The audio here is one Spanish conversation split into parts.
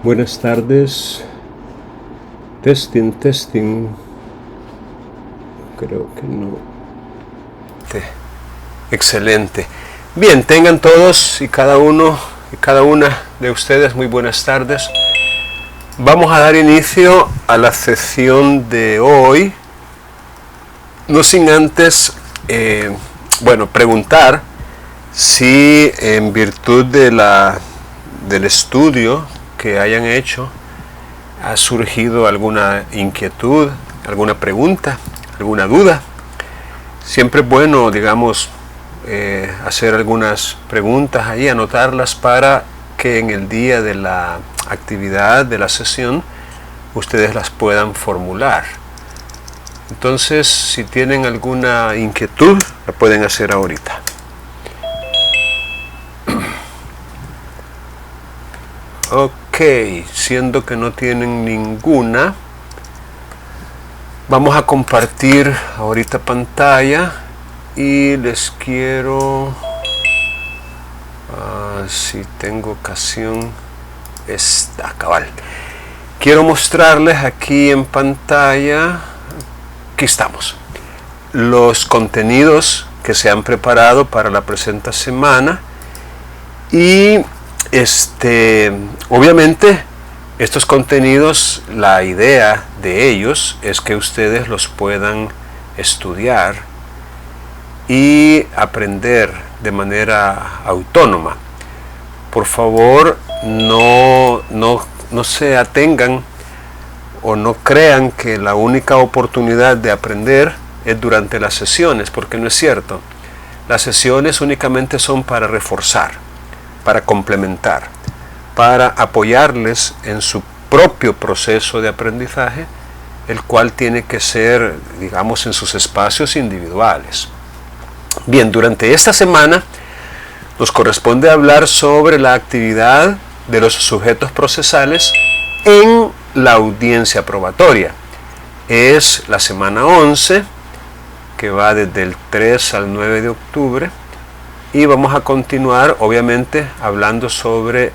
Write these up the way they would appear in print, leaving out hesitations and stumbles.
Buenas tardes. Testing, testing. Creo que no. Excelente. Bien, tengan todos y cada uno y cada una de ustedes muy buenas tardes. Vamos a dar inicio a la sesión de hoy. No sin antes, preguntar si en virtud del estudio que hayan hecho ha surgido alguna inquietud, alguna pregunta, alguna duda. Siempre es bueno, hacer algunas preguntas ahí, anotarlas para que en el día de la actividad, de la sesión, ustedes las puedan formular. Entonces, si tienen alguna inquietud, la pueden hacer ahorita. Ok, siendo que no tienen ninguna, vamos a compartir ahorita pantalla y les quiero, si tengo ocasión, está cabal. Quiero mostrarles aquí en pantalla, aquí estamos, los contenidos que se han preparado para la presente semana y obviamente estos contenidos, la idea de ellos es que ustedes los puedan estudiar y aprender de manera autónoma. Por favor, no se atengan o no crean que la única oportunidad de aprender es durante las sesiones, porque no es cierto. Las sesiones únicamente son para reforzar, para complementar, para apoyarles en su propio proceso de aprendizaje, el cual tiene que ser, en sus espacios individuales. Bien, durante esta semana nos corresponde hablar sobre la actividad de los sujetos procesales en la audiencia probatoria. Es la semana 11, que va desde el 3 al 9 de octubre, y vamos a continuar, obviamente, hablando sobre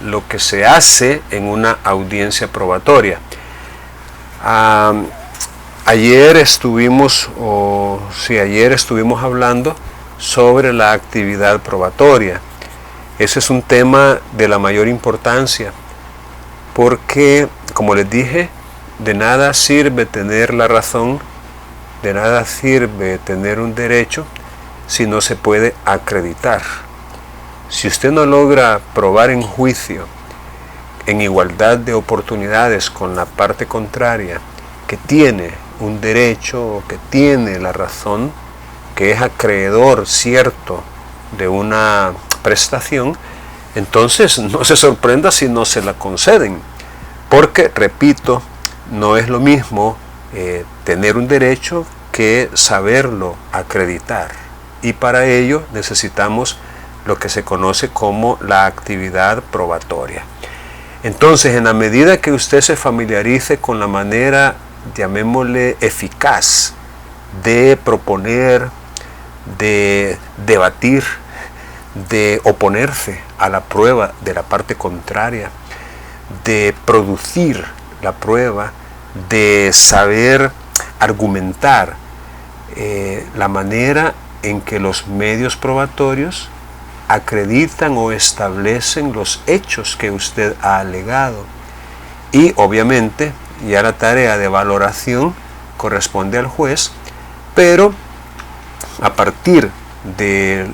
lo que se hace en una audiencia probatoria. Ayer estuvimos hablando sobre la actividad probatoria. Ese es un tema de la mayor importancia, porque, como les dije, de nada sirve tener la razón, de nada sirve tener un derecho, si no se puede acreditar. Si usted no logra probar en juicio, en igualdad de oportunidades con la parte contraria, que tiene un derecho o que tiene la razón, que es acreedor cierto de una prestación, entonces no se sorprenda si no se la conceden. Porque, repito, no es lo mismo tener un derecho que saberlo acreditar. Y para ello necesitamos lo que se conoce como la actividad probatoria. Entonces, en la medida que usted se familiarice con la manera, llamémosle, eficaz de proponer, de debatir, de oponerse a la prueba de la parte contraria, de producir la prueba, de saber argumentar, la manera en que los medios probatorios acreditan o establecen los hechos que usted ha alegado. Y obviamente ya la tarea de valoración corresponde al juez, pero a partir de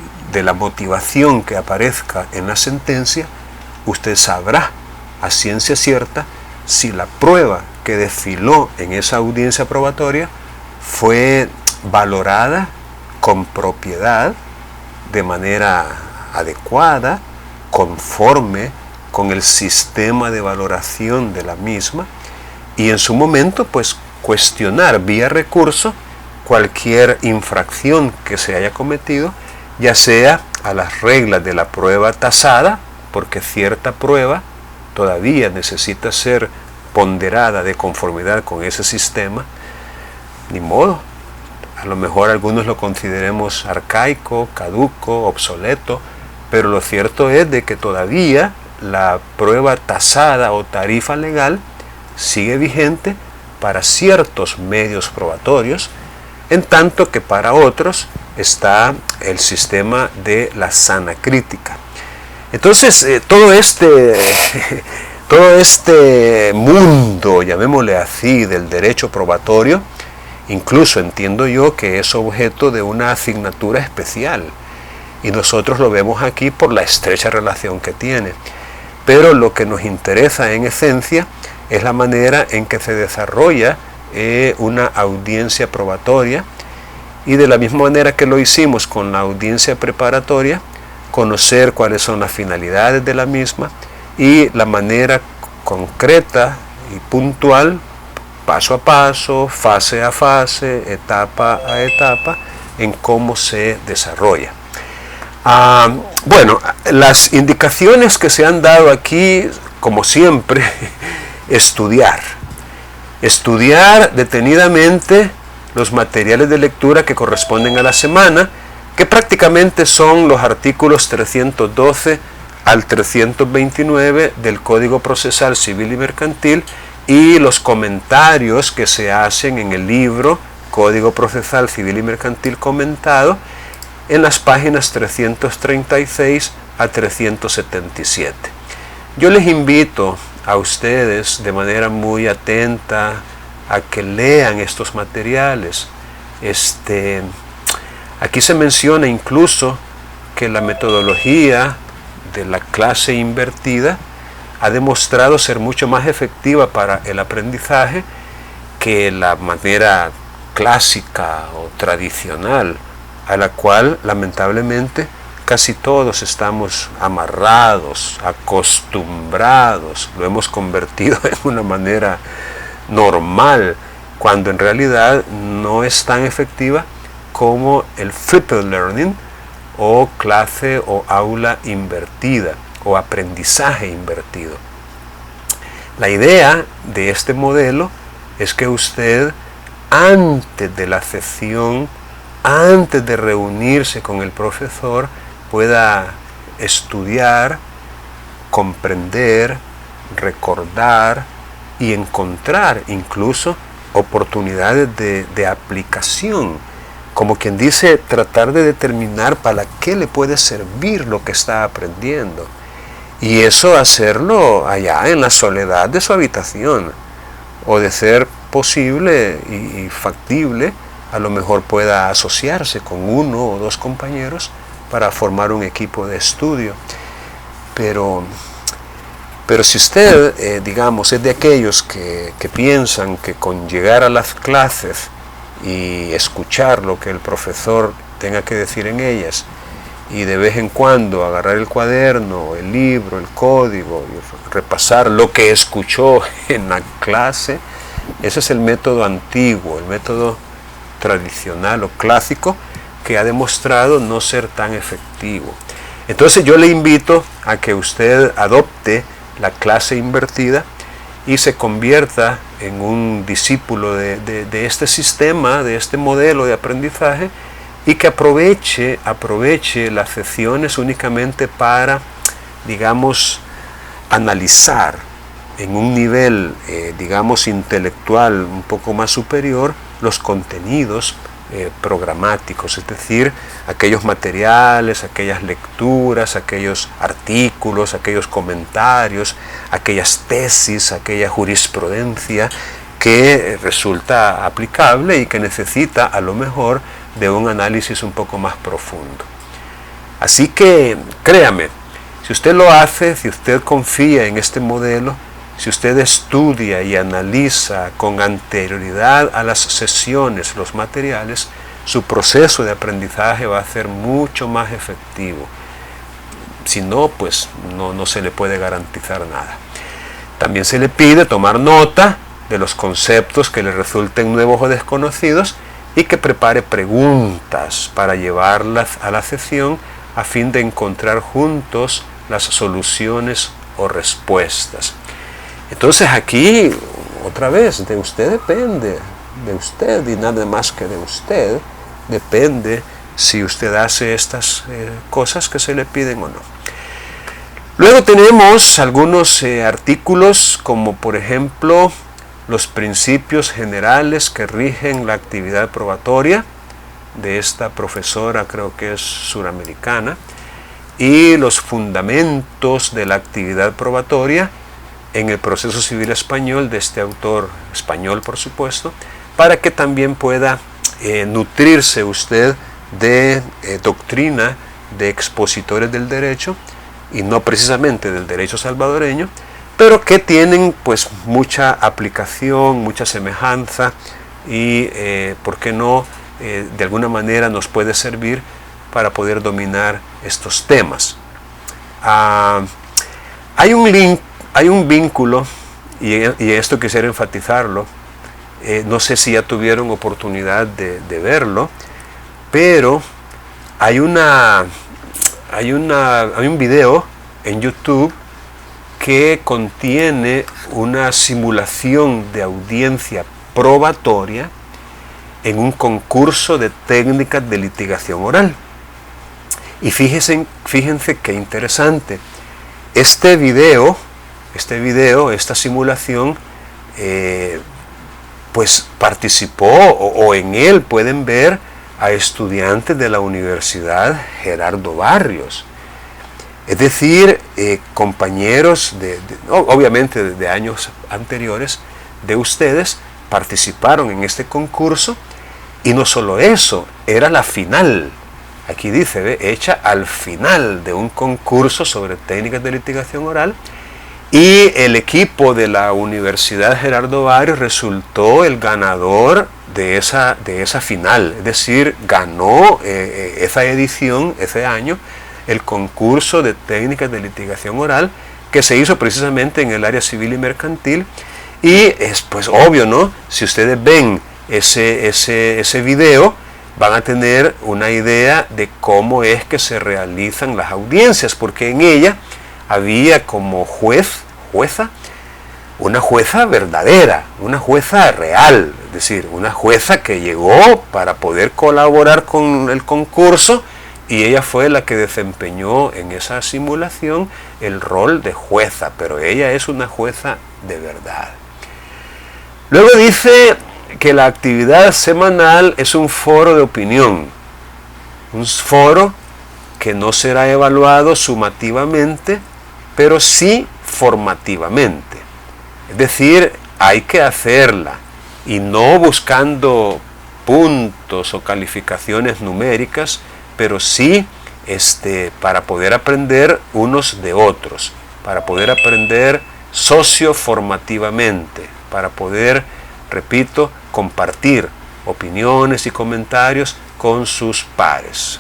la motivación que aparezca en la sentencia, usted sabrá a ciencia cierta si la prueba que desfiló en esa audiencia probatoria fue valorada con propiedad, de manera adecuada, conforme con el sistema de valoración de la misma, y en su momento pues cuestionar vía recurso cualquier infracción que se haya cometido, ya sea a las reglas de la prueba tasada, porque cierta prueba todavía necesita ser ponderada de conformidad con ese sistema, ni modo. A lo mejor algunos lo consideremos arcaico, caduco, obsoleto, pero lo cierto es de que todavía la prueba tasada o tarifa legal sigue vigente para ciertos medios probatorios, en tanto que para otros está el sistema de la sana crítica. Entonces, todo este mundo, llamémosle así, del derecho probatorio, incluso entiendo yo que es objeto de una asignatura especial, y nosotros lo vemos aquí por la estrecha relación que tiene. Pero lo que nos interesa en esencia es la manera en que se desarrolla una audiencia probatoria, y de la misma manera que lo hicimos con la audiencia preparatoria, conocer cuáles son las finalidades de la misma y la manera concreta y puntual, paso a paso, fase a fase, etapa a etapa, en cómo se desarrolla. Bueno, las indicaciones que se han dado aquí, como siempre, estudiar detenidamente los materiales de lectura que corresponden a la semana, que prácticamente son los artículos 312 al 329 del Código Procesal Civil y Mercantil y los comentarios que se hacen en el libro Código Procesal Civil y Mercantil comentado en las páginas 336 a 377. Yo les invito a ustedes de manera muy atenta a que lean estos materiales. Aquí se menciona incluso que la metodología de la clase invertida ha demostrado ser mucho más efectiva para el aprendizaje que la manera clásica o tradicional, a la cual lamentablemente casi todos estamos amarrados, acostumbrados, lo hemos convertido en una manera normal, cuando en realidad no es tan efectiva como el flipped learning o clase o aula invertida o aprendizaje invertido. La idea de este modelo es que usted, antes de la sesión, antes de reunirse con el profesor, pueda estudiar, comprender, recordar y encontrar incluso oportunidades de aplicación. Como quien dice, tratar de determinar para qué le puede servir lo que está aprendiendo. Y eso hacerlo allá en la soledad de su habitación. O de ser posible y factible, a lo mejor pueda asociarse con uno o dos compañeros para formar un equipo de estudio. Pero si usted, digamos, es de aquellos que piensan que con llegar a las clases y escuchar lo que el profesor tenga que decir en ellas, y de vez en cuando agarrar el cuaderno, el libro, el código, y repasar lo que escuchó en la clase, ese es el método antiguo, el método tradicional o clásico, que ha demostrado no ser tan efectivo. Entonces yo le invito a que usted adopte la clase invertida y se convierta en un discípulo de este sistema, de este modelo de aprendizaje, y que aproveche las sesiones únicamente para, digamos, analizar en un nivel, digamos, intelectual un poco más superior los contenidos programáticos, es decir, aquellos materiales, aquellas lecturas, aquellos artículos, aquellos comentarios, aquellas tesis, aquella jurisprudencia que resulta aplicable y que necesita a lo mejor de un análisis un poco más profundo. Así que créame, si usted lo hace, si usted confía en este modelo, si usted estudia y analiza con anterioridad a las sesiones los materiales, su proceso de aprendizaje va a ser mucho más efectivo. Si no, pues no se le puede garantizar nada. También se le pide tomar nota de los conceptos que le resulten nuevos o desconocidos y que prepare preguntas para llevarlas a la sesión a fin de encontrar juntos las soluciones o respuestas. Entonces aquí, otra vez, de usted depende, de usted y nada más que de usted, depende si usted hace estas cosas que se le piden o no. Luego tenemos algunos artículos como por ejemplo los principios generales que rigen la actividad probatoria de esta profesora, creo que es suramericana, y los fundamentos de la actividad probatoria en el proceso civil español de este autor español, por supuesto, para que también pueda nutrirse usted de doctrina de expositores del derecho, y no precisamente del derecho salvadoreño, pero que tienen pues mucha aplicación, mucha semejanza y ¿por qué no? De alguna manera nos puede servir para poder dominar estos temas. Hay un vínculo, y esto quisiera enfatizarlo, no sé si ya tuvieron oportunidad de verlo, pero hay un video en YouTube que contiene una simulación de audiencia probatoria en un concurso de técnicas de litigación oral. Y fíjense qué interesante. Esta simulación, pues participó, o en él pueden ver a estudiantes de la Universidad Gerardo Barrios. Es decir, compañeros obviamente de años anteriores de ustedes participaron en este concurso, y no solo eso, era la final. Aquí dice, hecha al final de un concurso sobre técnicas de litigación oral, y el equipo de la Universidad Gerardo Barrios resultó el ganador de esa final, es decir, ganó esa edición, ese año, el concurso de técnicas de litigación oral que se hizo precisamente en el área civil y mercantil. Y es pues obvio, ¿no? Si ustedes ven ese video, van a tener una idea de cómo es que se realizan las audiencias, porque en ella había como jueza, una jueza verdadera, una jueza real, es decir, una jueza que llegó para poder colaborar con el concurso, y ella fue la que desempeñó en esa simulación el rol de jueza, pero ella es una jueza de verdad. Luego dice que la actividad semanal es un foro de opinión, un foro que no será evaluado sumativamente, pero sí formativamente. Es decir, hay que hacerla, y no buscando puntos o calificaciones numéricas, pero sí para poder aprender unos de otros, para poder aprender socioformativamente, para poder, repito, compartir opiniones y comentarios con sus pares.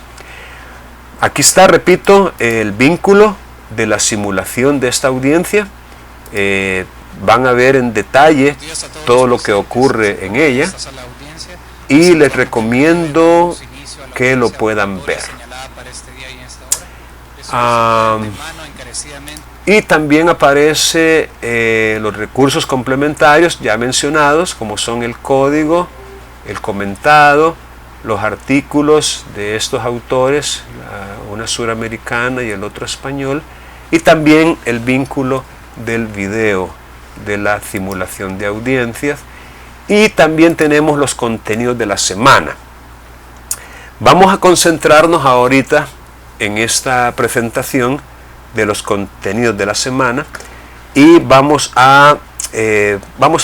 Aquí está, repito, el vínculo de la simulación de esta audiencia. Van a ver en detalle todo lo que ocurre en ella, y les recomiendo que lo puedan ver. Y también aparece los recursos complementarios ya mencionados, como son el código, el comentado, los artículos de estos autores, una suramericana y el otro español, y también el vínculo del video de la simulación de audiencias, y también tenemos los contenidos de la semana. Vamos a concentrarnos ahorita en esta presentación de los contenidos de la semana, y vamos a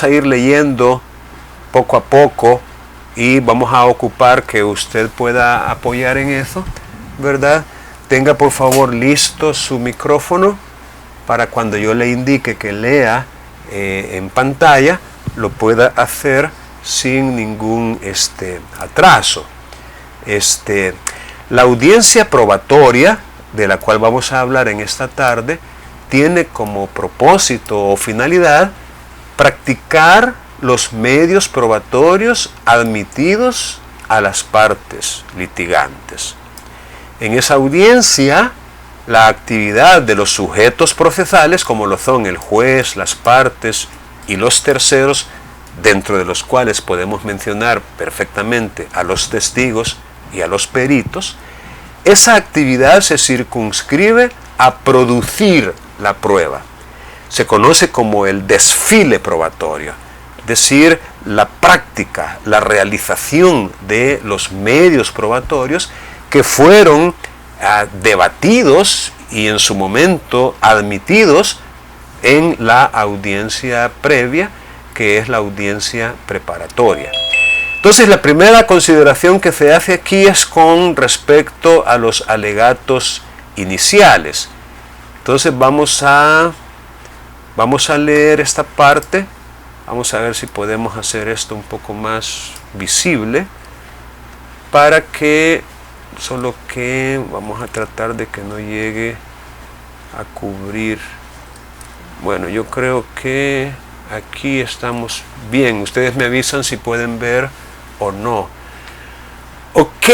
ir leyendo poco a poco, y vamos a ocupar que usted pueda apoyar en eso, ¿verdad? Tenga por favor listo su micrófono para cuando yo le indique que lea en pantalla, lo pueda hacer sin ningún atraso. La audiencia probatoria, de la cual vamos a hablar en esta tarde, tiene como propósito o finalidad practicar los medios probatorios admitidos a las partes litigantes. En esa audiencia, la actividad de los sujetos procesales, como lo son el juez, las partes y los terceros, dentro de los cuales podemos mencionar perfectamente a los testigos y a los peritos, esa actividad se circunscribe a producir la prueba. Se conoce como el desfile probatorio, es decir, la práctica, la realización de los medios probatorios que fueron debatidos y en su momento admitidos en la audiencia previa, que es la audiencia preparatoria. Entonces, la primera consideración que se hace aquí es con respecto a los alegatos iniciales. Entonces vamos a leer esta parte. Vamos a ver si podemos hacer esto un poco más visible para que, solo que vamos a tratar de que no llegue a cubrir. Bueno, yo creo que aquí estamos bien. Ustedes me avisan si pueden ver o no. Ok,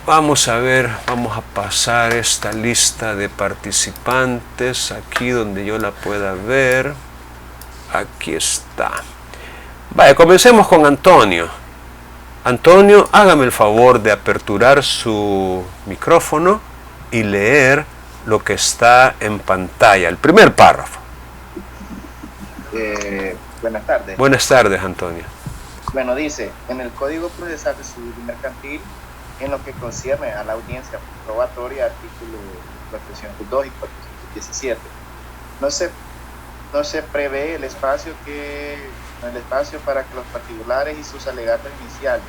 vamos a ver, vamos a pasar esta lista de participantes aquí donde yo la pueda ver. Aquí está. Vaya, comencemos con Antonio. Antonio, hágame el favor de aperturar su micrófono y leer lo que está en pantalla, el primer párrafo. Buenas tardes. Buenas tardes, Antonio. Bueno, dice, en el Código Procesal Civil y Mercantil, en lo que concierne a la audiencia probatoria, artículos 402 y 417, no se prevé el espacio para que los particulares y sus alegatos iniciales.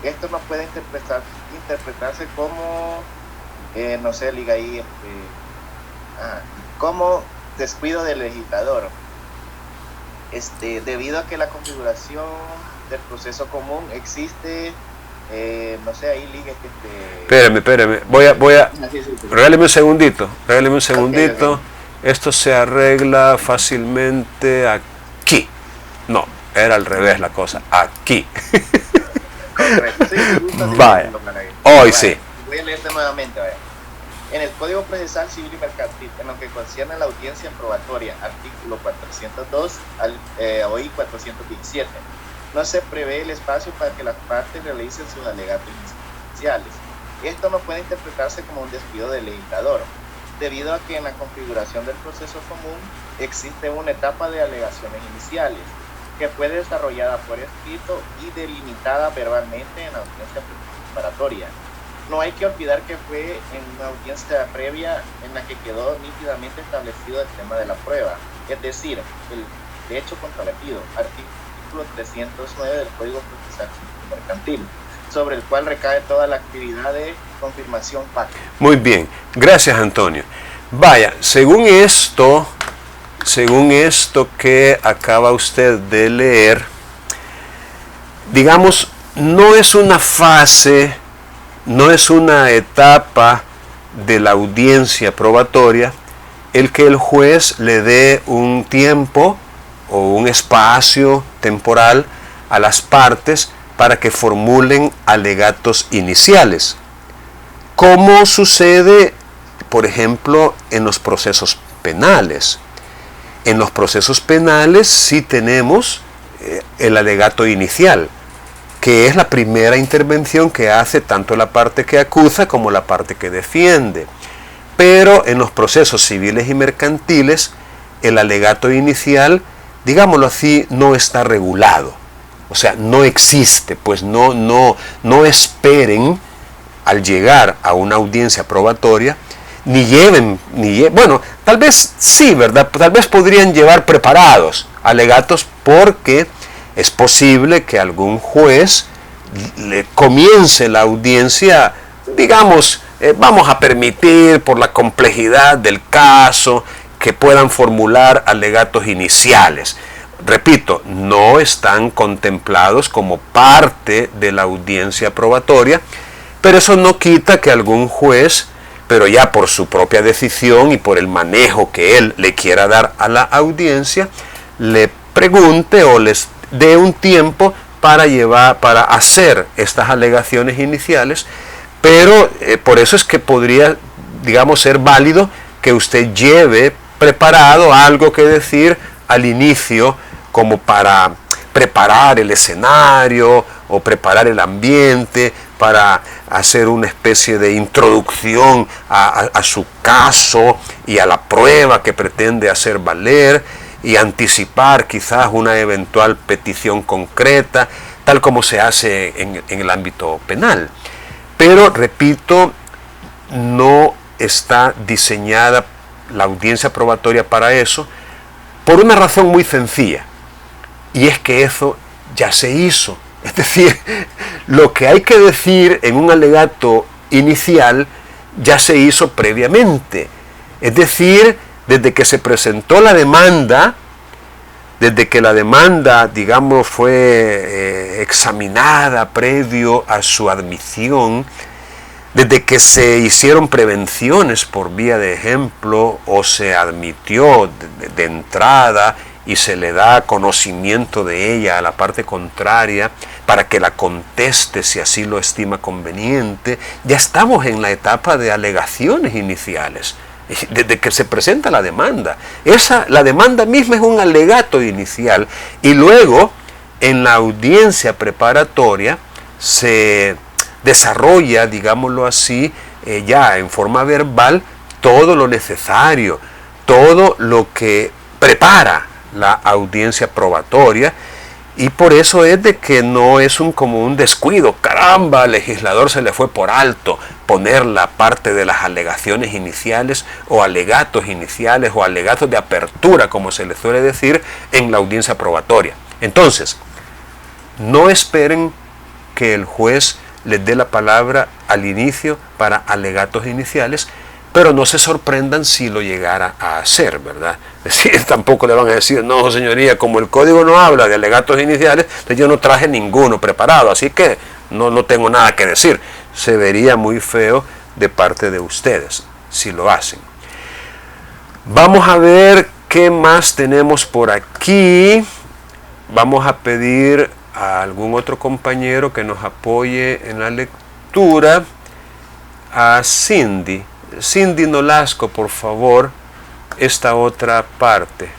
Esto no puede interpretarse como, no sé, liga ahí, como descuido del legislador. Debido a que la configuración del proceso común existe, no sé, ahí liga Espérame, voy a regáleme un segundito, okay. Esto se arregla fácilmente aquí. No, era al revés la cosa, aquí. Correcto, sí, vaya, hoy sí. Voy a leerte nuevamente, vaya. En el Código Procesal Civil y Mercantil, en lo que concierne a la audiencia probatoria, artículo 402 hoy 417, no se prevé el espacio para que las partes realicen sus alegatos iniciales. Esto no puede interpretarse como un desvío del legislador, debido a que en la configuración del proceso común existe una etapa de alegaciones iniciales, que fue desarrollada por escrito y delimitada verbalmente en la audiencia preparatoria. No hay que olvidar que fue en una audiencia previa en la que quedó nítidamente establecido el tema de la prueba, es decir, el hecho controvertido, artículo 309 del Código Procesal Mercantil, sobre el cual recae toda la actividad de confirmación fáctica. Muy bien, gracias, Antonio. Vaya, según esto que acaba usted de leer, digamos, no es una fase, no es una etapa de la audiencia probatoria el que el juez le dé un tiempo o un espacio temporal a las partes para que formulen alegatos iniciales, como sucede, por ejemplo, en los procesos penales. En los procesos penales sí tenemos el alegato inicial, que es la primera intervención que hace tanto la parte que acusa como la parte que defiende. Pero en los procesos civiles y mercantiles, el alegato inicial, digámoslo así, no está regulado. O sea, no existe, pues no esperen al llegar a una audiencia probatoria, bueno, tal vez sí, ¿verdad? Tal vez podrían llevar preparados alegatos, porque es posible que algún juez le comience la audiencia, digamos, vamos a permitir por la complejidad del caso que puedan formular alegatos iniciales. Repito, no están contemplados como parte de la audiencia probatoria, pero eso no quita que algún juez, pero ya por su propia decisión y por el manejo que él le quiera dar a la audiencia, le pregunte o les dé un tiempo para hacer estas alegaciones iniciales, pero por eso es que podría, digamos, ser válido que usted lleve preparado algo que decir al inicio, como para preparar el escenario o preparar el ambiente, para hacer una especie de introducción a su caso y a la prueba que pretende hacer valer y anticipar quizás una eventual petición concreta, tal como se hace en el ámbito penal. Pero, repito, no está diseñada la audiencia probatoria para eso, por una razón muy sencilla, y es que eso ya se hizo. Es decir, lo que hay que decir en un alegato inicial ya se hizo previamente. Es decir, desde que se presentó la demanda, desde que la demanda, digamos, fue examinada previo a su admisión, desde que se hicieron prevenciones por vía de ejemplo o se admitió de entrada y se le da conocimiento de ella a la parte contraria para que la conteste si así lo estima conveniente, ya estamos en la etapa de alegaciones iniciales, desde que se presenta la demanda. La demanda misma es un alegato inicial y luego en la audiencia preparatoria se desarrolla, digámoslo así, ya en forma verbal, todo lo necesario, todo lo que prepara la audiencia probatoria, y por eso es de que no es como un descuido, caramba, al legislador se le fue por alto poner la parte de las alegaciones iniciales o alegatos iniciales o alegatos de apertura, como se le suele decir, en la audiencia probatoria. Entonces, no esperen que el juez les dé la palabra al inicio para alegatos iniciales, pero no se sorprendan si lo llegara a hacer, ¿verdad? Es decir, tampoco le van a decir, no, señoría, como el código no habla de alegatos iniciales, entonces yo no traje ninguno preparado, así que no tengo nada que decir. Se vería muy feo de parte de ustedes si lo hacen. Vamos a ver qué más tenemos por aquí. Vamos a pedir a algún otro compañero que nos apoye en la lectura. A Cindy Nolasco, por favor, esta otra parte.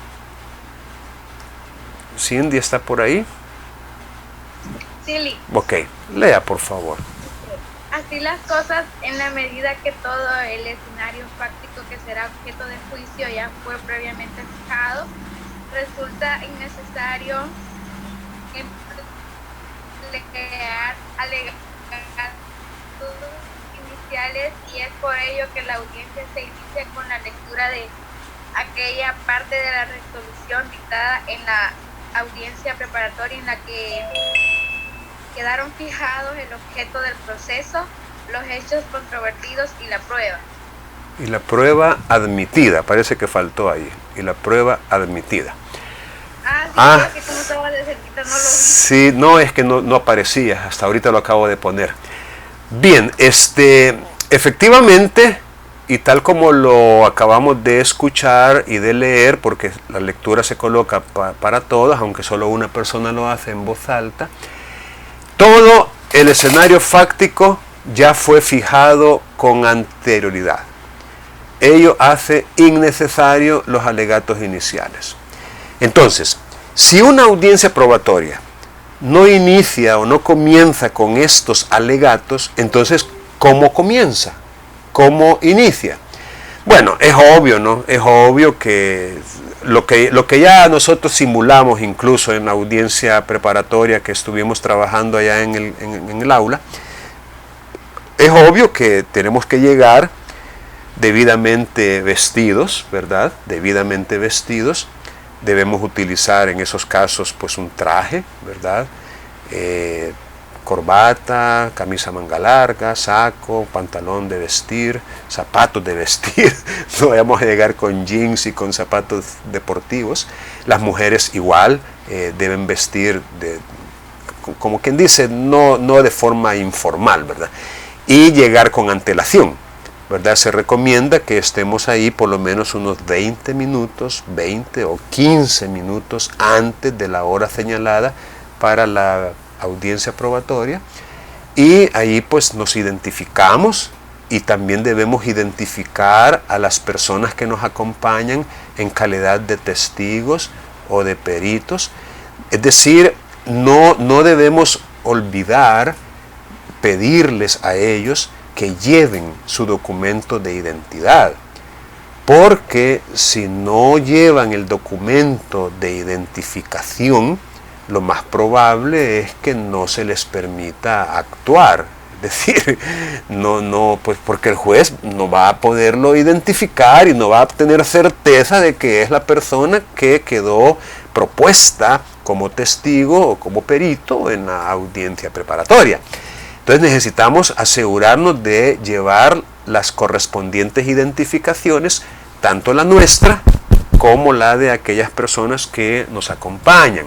Cindy, ¿está por ahí? Sí. Ok, lea por favor. Así las cosas, en la medida que todo el escenario fáctico que será objeto de juicio ya fue previamente fijado, resulta innecesario emplear alegatos iniciales, y es por ello que la audiencia se inicia con la lectura de aquella parte de la resolución dictada en la audiencia preparatoria en la que quedaron fijados el objeto del proceso, los hechos controvertidos y la prueba. Y la prueba admitida, parece que faltó ahí, y la prueba admitida. Sí, como estaba de cerquita, no lo vi. Sí, no, es que no aparecía, hasta ahorita lo acabo de poner. Bien, efectivamente, y tal como lo acabamos de escuchar y de leer, porque la lectura se coloca para todos, aunque solo una persona lo hace en voz alta, todo el escenario fáctico ya fue fijado con anterioridad. Ello hace innecesario los alegatos iniciales. Entonces, si una audiencia probatoria no inicia o no comienza con estos alegatos, entonces, ¿cómo comienza? ¿Cómo inicia? Bueno, es obvio, ¿no? Es obvio que lo que ya nosotros simulamos incluso en la audiencia preparatoria que estuvimos trabajando allá en el aula, es obvio que tenemos que llegar debidamente vestidos, ¿verdad? Debidamente vestidos. Debemos utilizar en esos casos pues un traje, ¿verdad? Corbata, camisa manga larga, saco, pantalón de vestir, zapatos de vestir. No vamos a llegar con jeans y con zapatos deportivos. Las mujeres igual deben vestir como quien dice, no de forma informal, ¿verdad? Y llegar con antelación, ¿verdad? Se recomienda que estemos ahí por lo menos unos 20 minutos, 20 o 15 minutos antes de la hora señalada para la audiencia probatoria, y ahí pues nos identificamos, y también debemos identificar a las personas que nos acompañan en calidad de testigos o de peritos. Es decir, no debemos olvidar pedirles a ellos que lleven su documento de identidad. Porque si no llevan el documento de identificación, lo más probable es que no se les permita actuar. Es decir, pues porque el juez no va a poderlo identificar y no va a tener certeza de que es la persona que quedó propuesta como testigo o como perito en la audiencia preparatoria. Entonces necesitamos asegurarnos de llevar las correspondientes identificaciones, tanto la nuestra como la de aquellas personas que nos acompañan.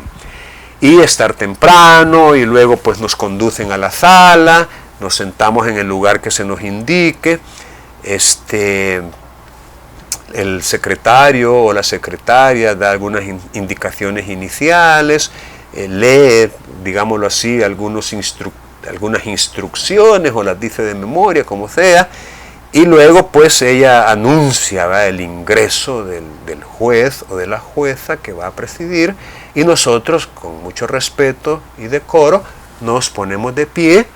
Y estar temprano y luego pues nos conducen a la sala, nos sentamos en el lugar que se nos indique, el secretario o la secretaria da algunas indicaciones iniciales, lee, digámoslo así, algunas instrucciones o las dice de memoria, como sea, y luego pues ella anuncia, ¿verdad?, el ingreso del juez o de la jueza que va a presidir, y nosotros con mucho respeto y decoro nos ponemos de pie,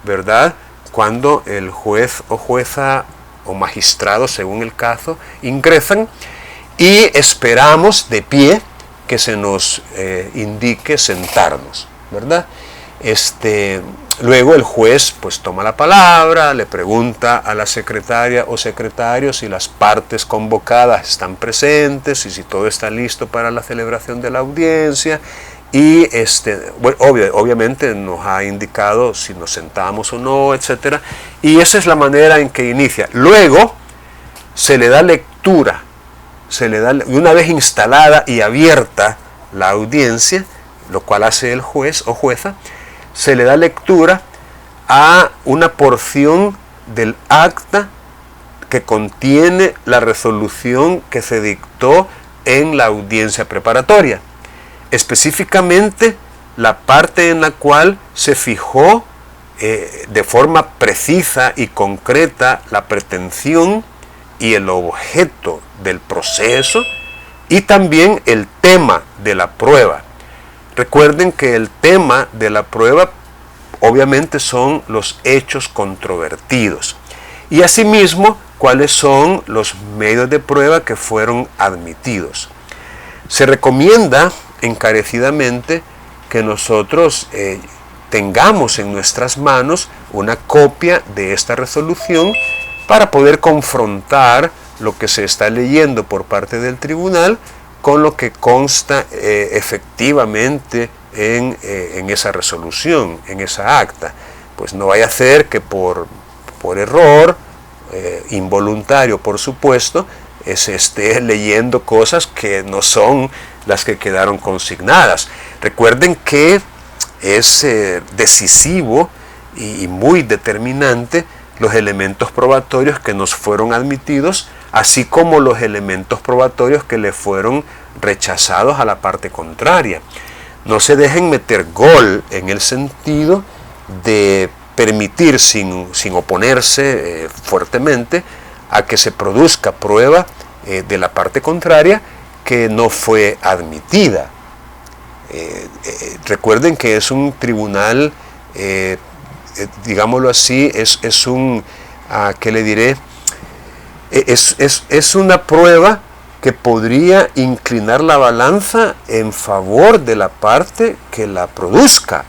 ¿verdad?, cuando el juez o jueza o magistrado, según el caso, ingresan, y esperamos de pie que se nos indique sentarnos, ¿verdad? Luego el juez pues toma la palabra, le pregunta a la secretaria o secretario si las partes convocadas están presentes y si todo está listo para la celebración de la audiencia, y bueno, obviamente nos ha indicado si nos sentamos o no, etcétera, y esa es la manera en que inicia. Luego se le da lectura, una vez instalada y abierta la audiencia, lo cual hace el juez o jueza, se le da lectura a una porción del acta que contiene la resolución que se dictó en la audiencia preparatoria. Específicamente la parte en la cual se fijó de forma precisa y concreta la pretensión y el objeto del proceso, y también el tema de la prueba. Recuerden que el tema de la prueba obviamente son los hechos controvertidos, y asimismo cuáles son los medios de prueba que fueron admitidos. Se recomienda encarecidamente que nosotros tengamos en nuestras manos una copia de esta resolución para poder confrontar lo que se está leyendo por parte del tribunal con lo que consta efectivamente en esa resolución, en esa acta. Pues no vaya a ser que por error, involuntario por supuesto, se esté leyendo cosas que no son las que quedaron consignadas. Recuerden que es decisivo y muy determinante los elementos probatorios que nos fueron admitidos, así como los elementos probatorios que le fueron rechazados a la parte contraria. No se dejen meter gol en el sentido de permitir sin oponerse fuertemente a que se produzca prueba de la parte contraria que no fue admitida. Recuerden que es un tribunal, digámoslo así, es un, ¿qué le diré? Es una prueba que podría inclinar la balanza en favor de la parte que la produzca.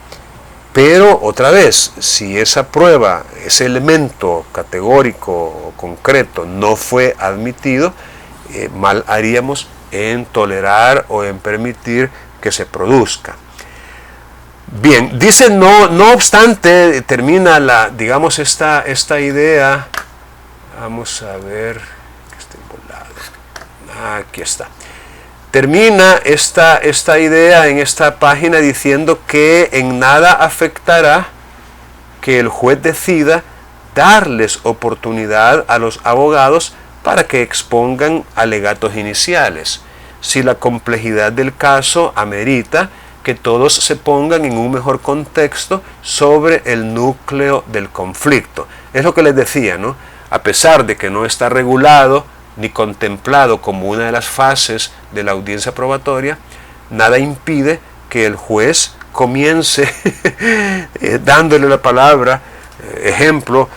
Pero otra vez, si esa prueba, ese elemento categórico o concreto no fue admitido, mal haríamos en tolerar o en permitir que se produzca. Bien, dice no obstante, termina digamos esta idea. Vamos a ver, que estoy volado. Aquí está. Termina esta idea en esta página diciendo que en nada afectará que el juez decida darles oportunidad a los abogados para que expongan alegatos iniciales, si la complejidad del caso amerita que todos se pongan en un mejor contexto sobre el núcleo del conflicto. Es lo que les decía, ¿no? A pesar de que no está regulado ni contemplado como una de las fases de la audiencia probatoria, nada impide que el juez comience dándole la palabra Ejemplo,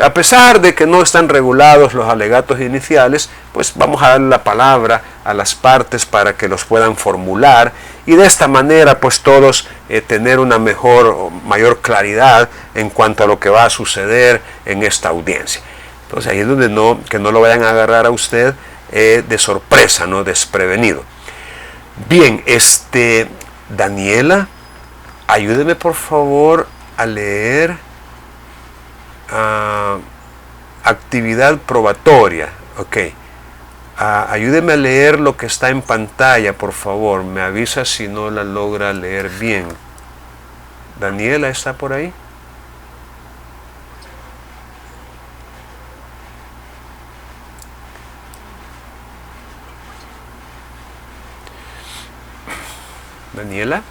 a pesar de que no están regulados los alegatos iniciales, pues vamos a dar la palabra a las partes para que los puedan formular y de esta manera pues todos tener una mayor claridad en cuanto a lo que va a suceder en esta audiencia. Entonces ahí es donde que no lo vayan a agarrar a usted de sorpresa, no desprevenido. Bien, Daniela, ayúdeme por favor a leer actividad probatoria. Ok. Ayúdeme a leer lo que está en pantalla, por favor. Me avisa si no la logra leer bien. Daniela, ¿está por ahí? Daniela.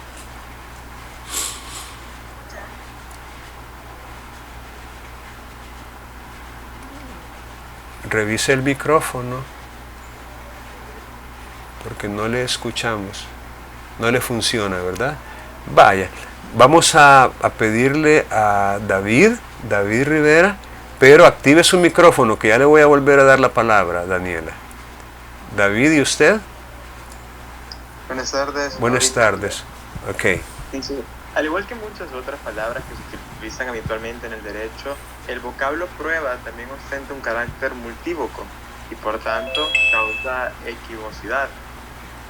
Revise el micrófono porque no le escuchamos, no le funciona, ¿verdad? Vaya, vamos a pedirle a David Rivera, pero active su micrófono que ya le voy a volver a dar la palabra, Daniela. David, ¿y usted? Buenas tardes. Buenas tardes. Ok. Sí. Al igual que muchas otras palabras que se utilizan habitualmente en el derecho, el vocablo prueba también ostenta un carácter multívoco y por tanto causa equivocidad.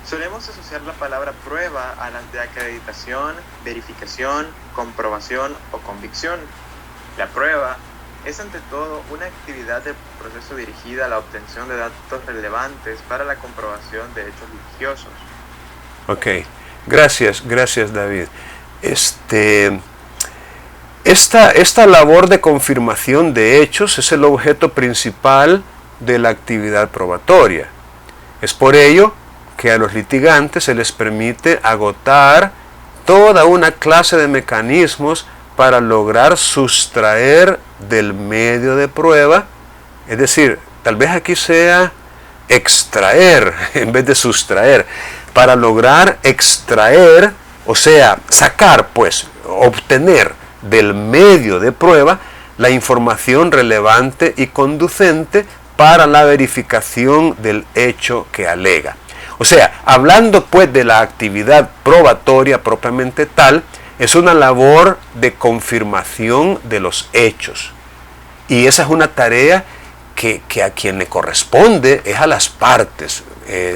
Solemos asociar la palabra prueba a las de acreditación, verificación, comprobación o convicción. La prueba es ante todo una actividad del proceso dirigida a la obtención de datos relevantes para la comprobación de hechos litigiosos. Ok, gracias David. Esta labor de confirmación de hechos es el objeto principal de la actividad probatoria. Es por ello que a los litigantes se les permite agotar toda una clase de mecanismos para lograr sustraer del medio de prueba, es decir, tal vez aquí sea extraer en vez de sustraer, para lograr extraer, o sea, sacar, pues, obtener del medio de prueba la información relevante y conducente para la verificación del hecho que alega. O sea, hablando pues de la actividad probatoria propiamente tal, es una labor de confirmación de los hechos. Y esa es una tarea que a quien le corresponde es a las partes.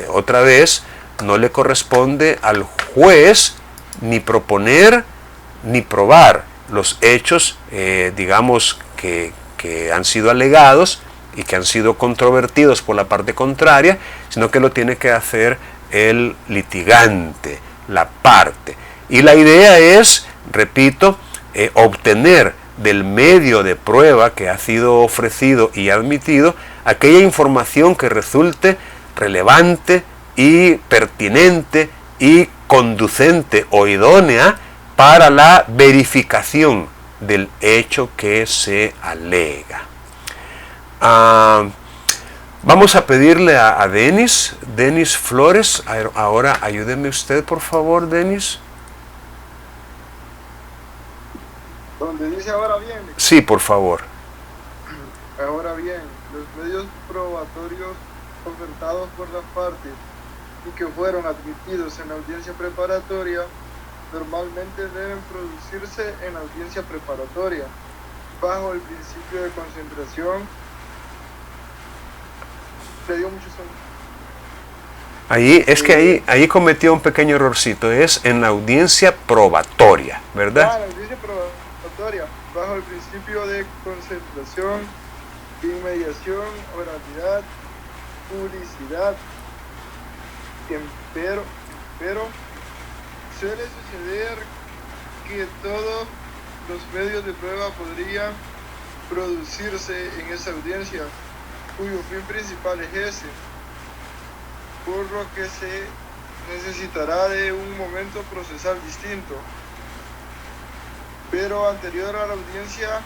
Otra vez, no le corresponde al juez ni proponer ni probar los hechos, digamos, que han sido alegados y que han sido controvertidos por la parte contraria, sino que lo tiene que hacer el litigante, la parte. Y la idea es, repito, obtener del medio de prueba que ha sido ofrecido y admitido aquella información que resulte relevante y pertinente y conducente o idónea para la verificación del hecho que se alega. Vamos a pedirle a Denis Flores. Ahora ayúdeme usted, por favor, Denis. Donde dice ahora bien. Sí, por favor. Ahora bien, los medios probatorios ofertados por las partes y que fueron admitidos en la audiencia preparatoria normalmente deben producirse en la audiencia preparatoria bajo el principio de concentración. Le dio mucho sonido. Ahí cometió un pequeño errorcito, es en la audiencia probatoria, ¿verdad? En la audiencia probatoria, bajo el principio de concentración, inmediación, oralidad, publicidad, pero suele suceder que todos los medios de prueba podrían producirse en esa audiencia, cuyo fin principal es ese, por lo que se necesitará de un momento procesal distinto, pero anterior a la audiencia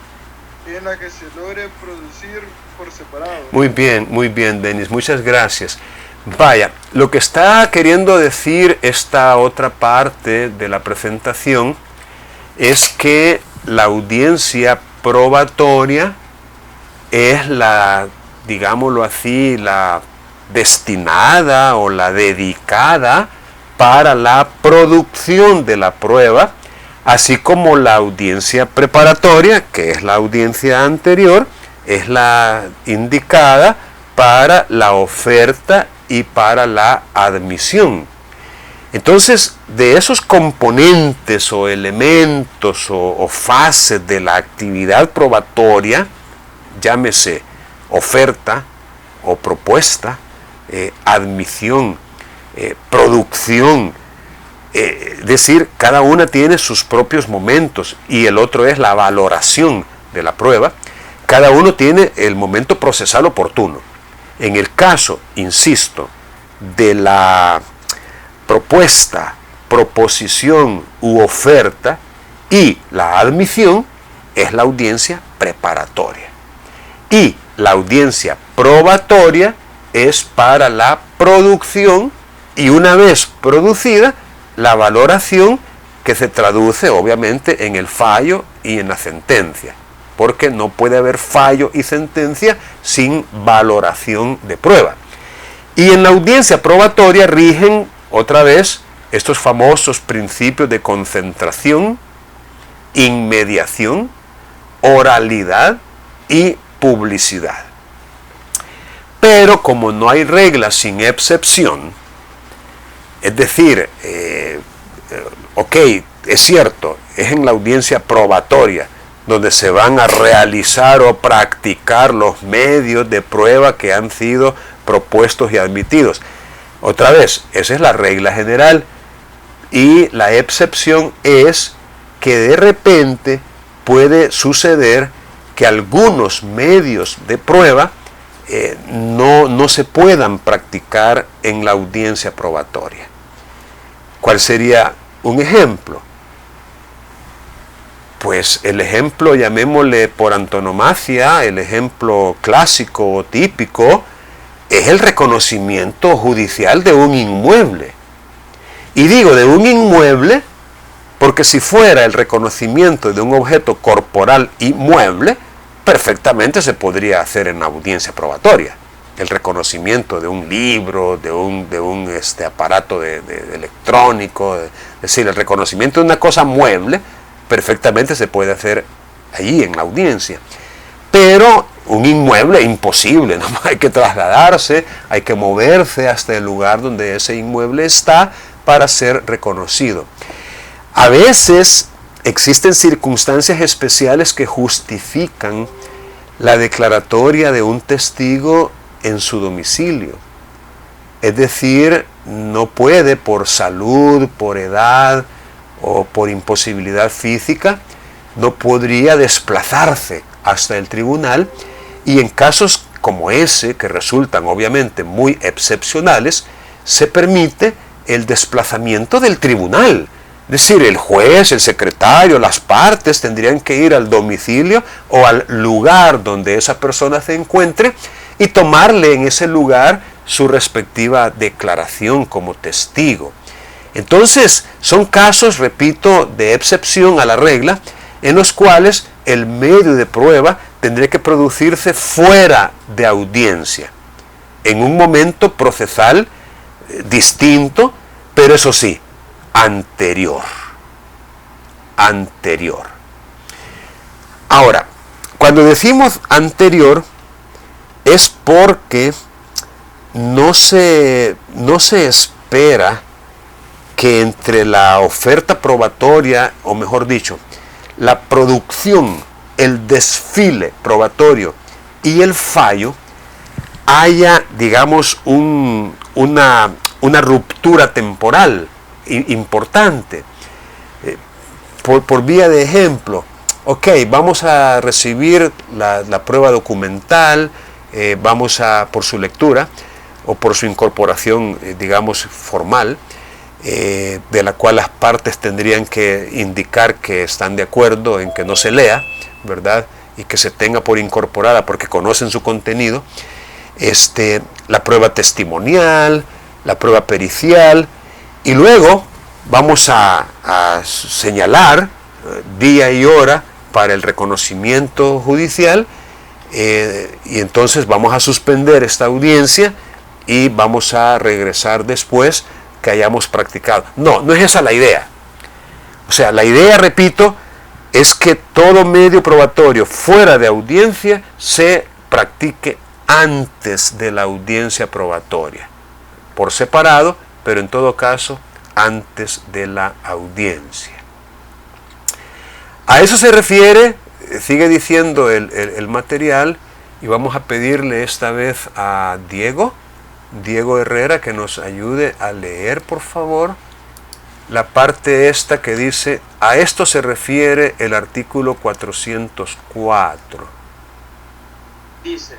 en la que se logre producir por separado. Muy bien, Denis, muchas gracias. Vaya, lo que está queriendo decir esta otra parte de la presentación es que la audiencia probatoria es la, digámoslo así, la destinada o la dedicada para la producción de la prueba, así como la audiencia preparatoria, que es la audiencia anterior, es la indicada para la oferta y para la admisión. Entonces, de esos componentes o elementos o fases de la actividad probatoria, llámese oferta o propuesta, admisión, producción, es decir, cada una tiene sus propios momentos y el otro es la valoración de la prueba. Cada uno tiene el momento procesal oportuno. En el caso, insisto, de la propuesta, proposición u oferta y la admisión, es la audiencia preparatoria. Y la audiencia probatoria es para la producción y una vez producida, la valoración, que se traduce obviamente en el fallo y en la sentencia, porque no puede haber fallo y sentencia sin valoración de prueba. Y en la audiencia probatoria rigen otra vez estos famosos principios de concentración, inmediación, oralidad y publicidad. Pero como no hay reglas sin excepción, es decir, ok, es cierto, es en la audiencia probatoria donde se van a realizar o practicar los medios de prueba que han sido propuestos y admitidos. Otra vez, esa es la regla general y la excepción es que de repente puede suceder que algunos medios de prueba no se puedan practicar en la audiencia probatoria. ¿Cuál sería un ejemplo? Pues el ejemplo, llamémosle por antonomasia, el ejemplo clásico o típico, es el reconocimiento judicial de un inmueble. Y digo de un inmueble porque si fuera el reconocimiento de un objeto corporal inmueble, perfectamente se podría hacer en la audiencia probatoria. El reconocimiento de un libro, de un aparato de electrónico, es decir, el reconocimiento de una cosa mueble, perfectamente se puede hacer allí en la audiencia. Pero un inmueble imposible, ¿no? Hay que trasladarse, hay que moverse hasta el lugar donde ese inmueble está para ser reconocido. A veces existen circunstancias especiales que justifican la declaratoria de un testigo en su domicilio. Es decir, no puede por salud, por edad o por imposibilidad física, no podría desplazarse hasta el tribunal, y en casos como ese, que resultan obviamente muy excepcionales, se permite el desplazamiento del tribunal. Es decir, el juez, el secretario, las partes tendrían que ir al domicilio o al lugar donde esa persona se encuentre y tomarle en ese lugar su respectiva declaración como testigo. Entonces, son casos, repito, de excepción a la regla, en los cuales el medio de prueba tendría que producirse fuera de audiencia, en un momento procesal distinto, pero eso sí, anterior. Ahora, cuando decimos anterior, es porque no se espera que entre la oferta probatoria, o mejor dicho, la producción, el desfile probatorio y el fallo, haya, digamos, una ruptura temporal importante. Por vía de ejemplo, ok, vamos a recibir la prueba documental, vamos por su lectura o por su incorporación, digamos, formal, de la cual las partes tendrían que indicar que están de acuerdo en que no se lea, ¿verdad? Y que se tenga por incorporada porque conocen su contenido, la prueba testimonial, la prueba pericial, y luego vamos a señalar día y hora para el reconocimiento judicial, y entonces vamos a suspender esta audiencia y vamos a regresar después que hayamos practicado. No, no es esa la idea. O sea, la idea, repito, es que todo medio probatorio fuera de audiencia se practique antes de la audiencia probatoria, por separado, pero en todo caso antes de la audiencia. A eso se refiere, sigue diciendo el material, y vamos a pedirle esta vez a Diego Herrera, que nos ayude a leer, por favor, la parte esta que dice: a esto se refiere el artículo 404. Dice: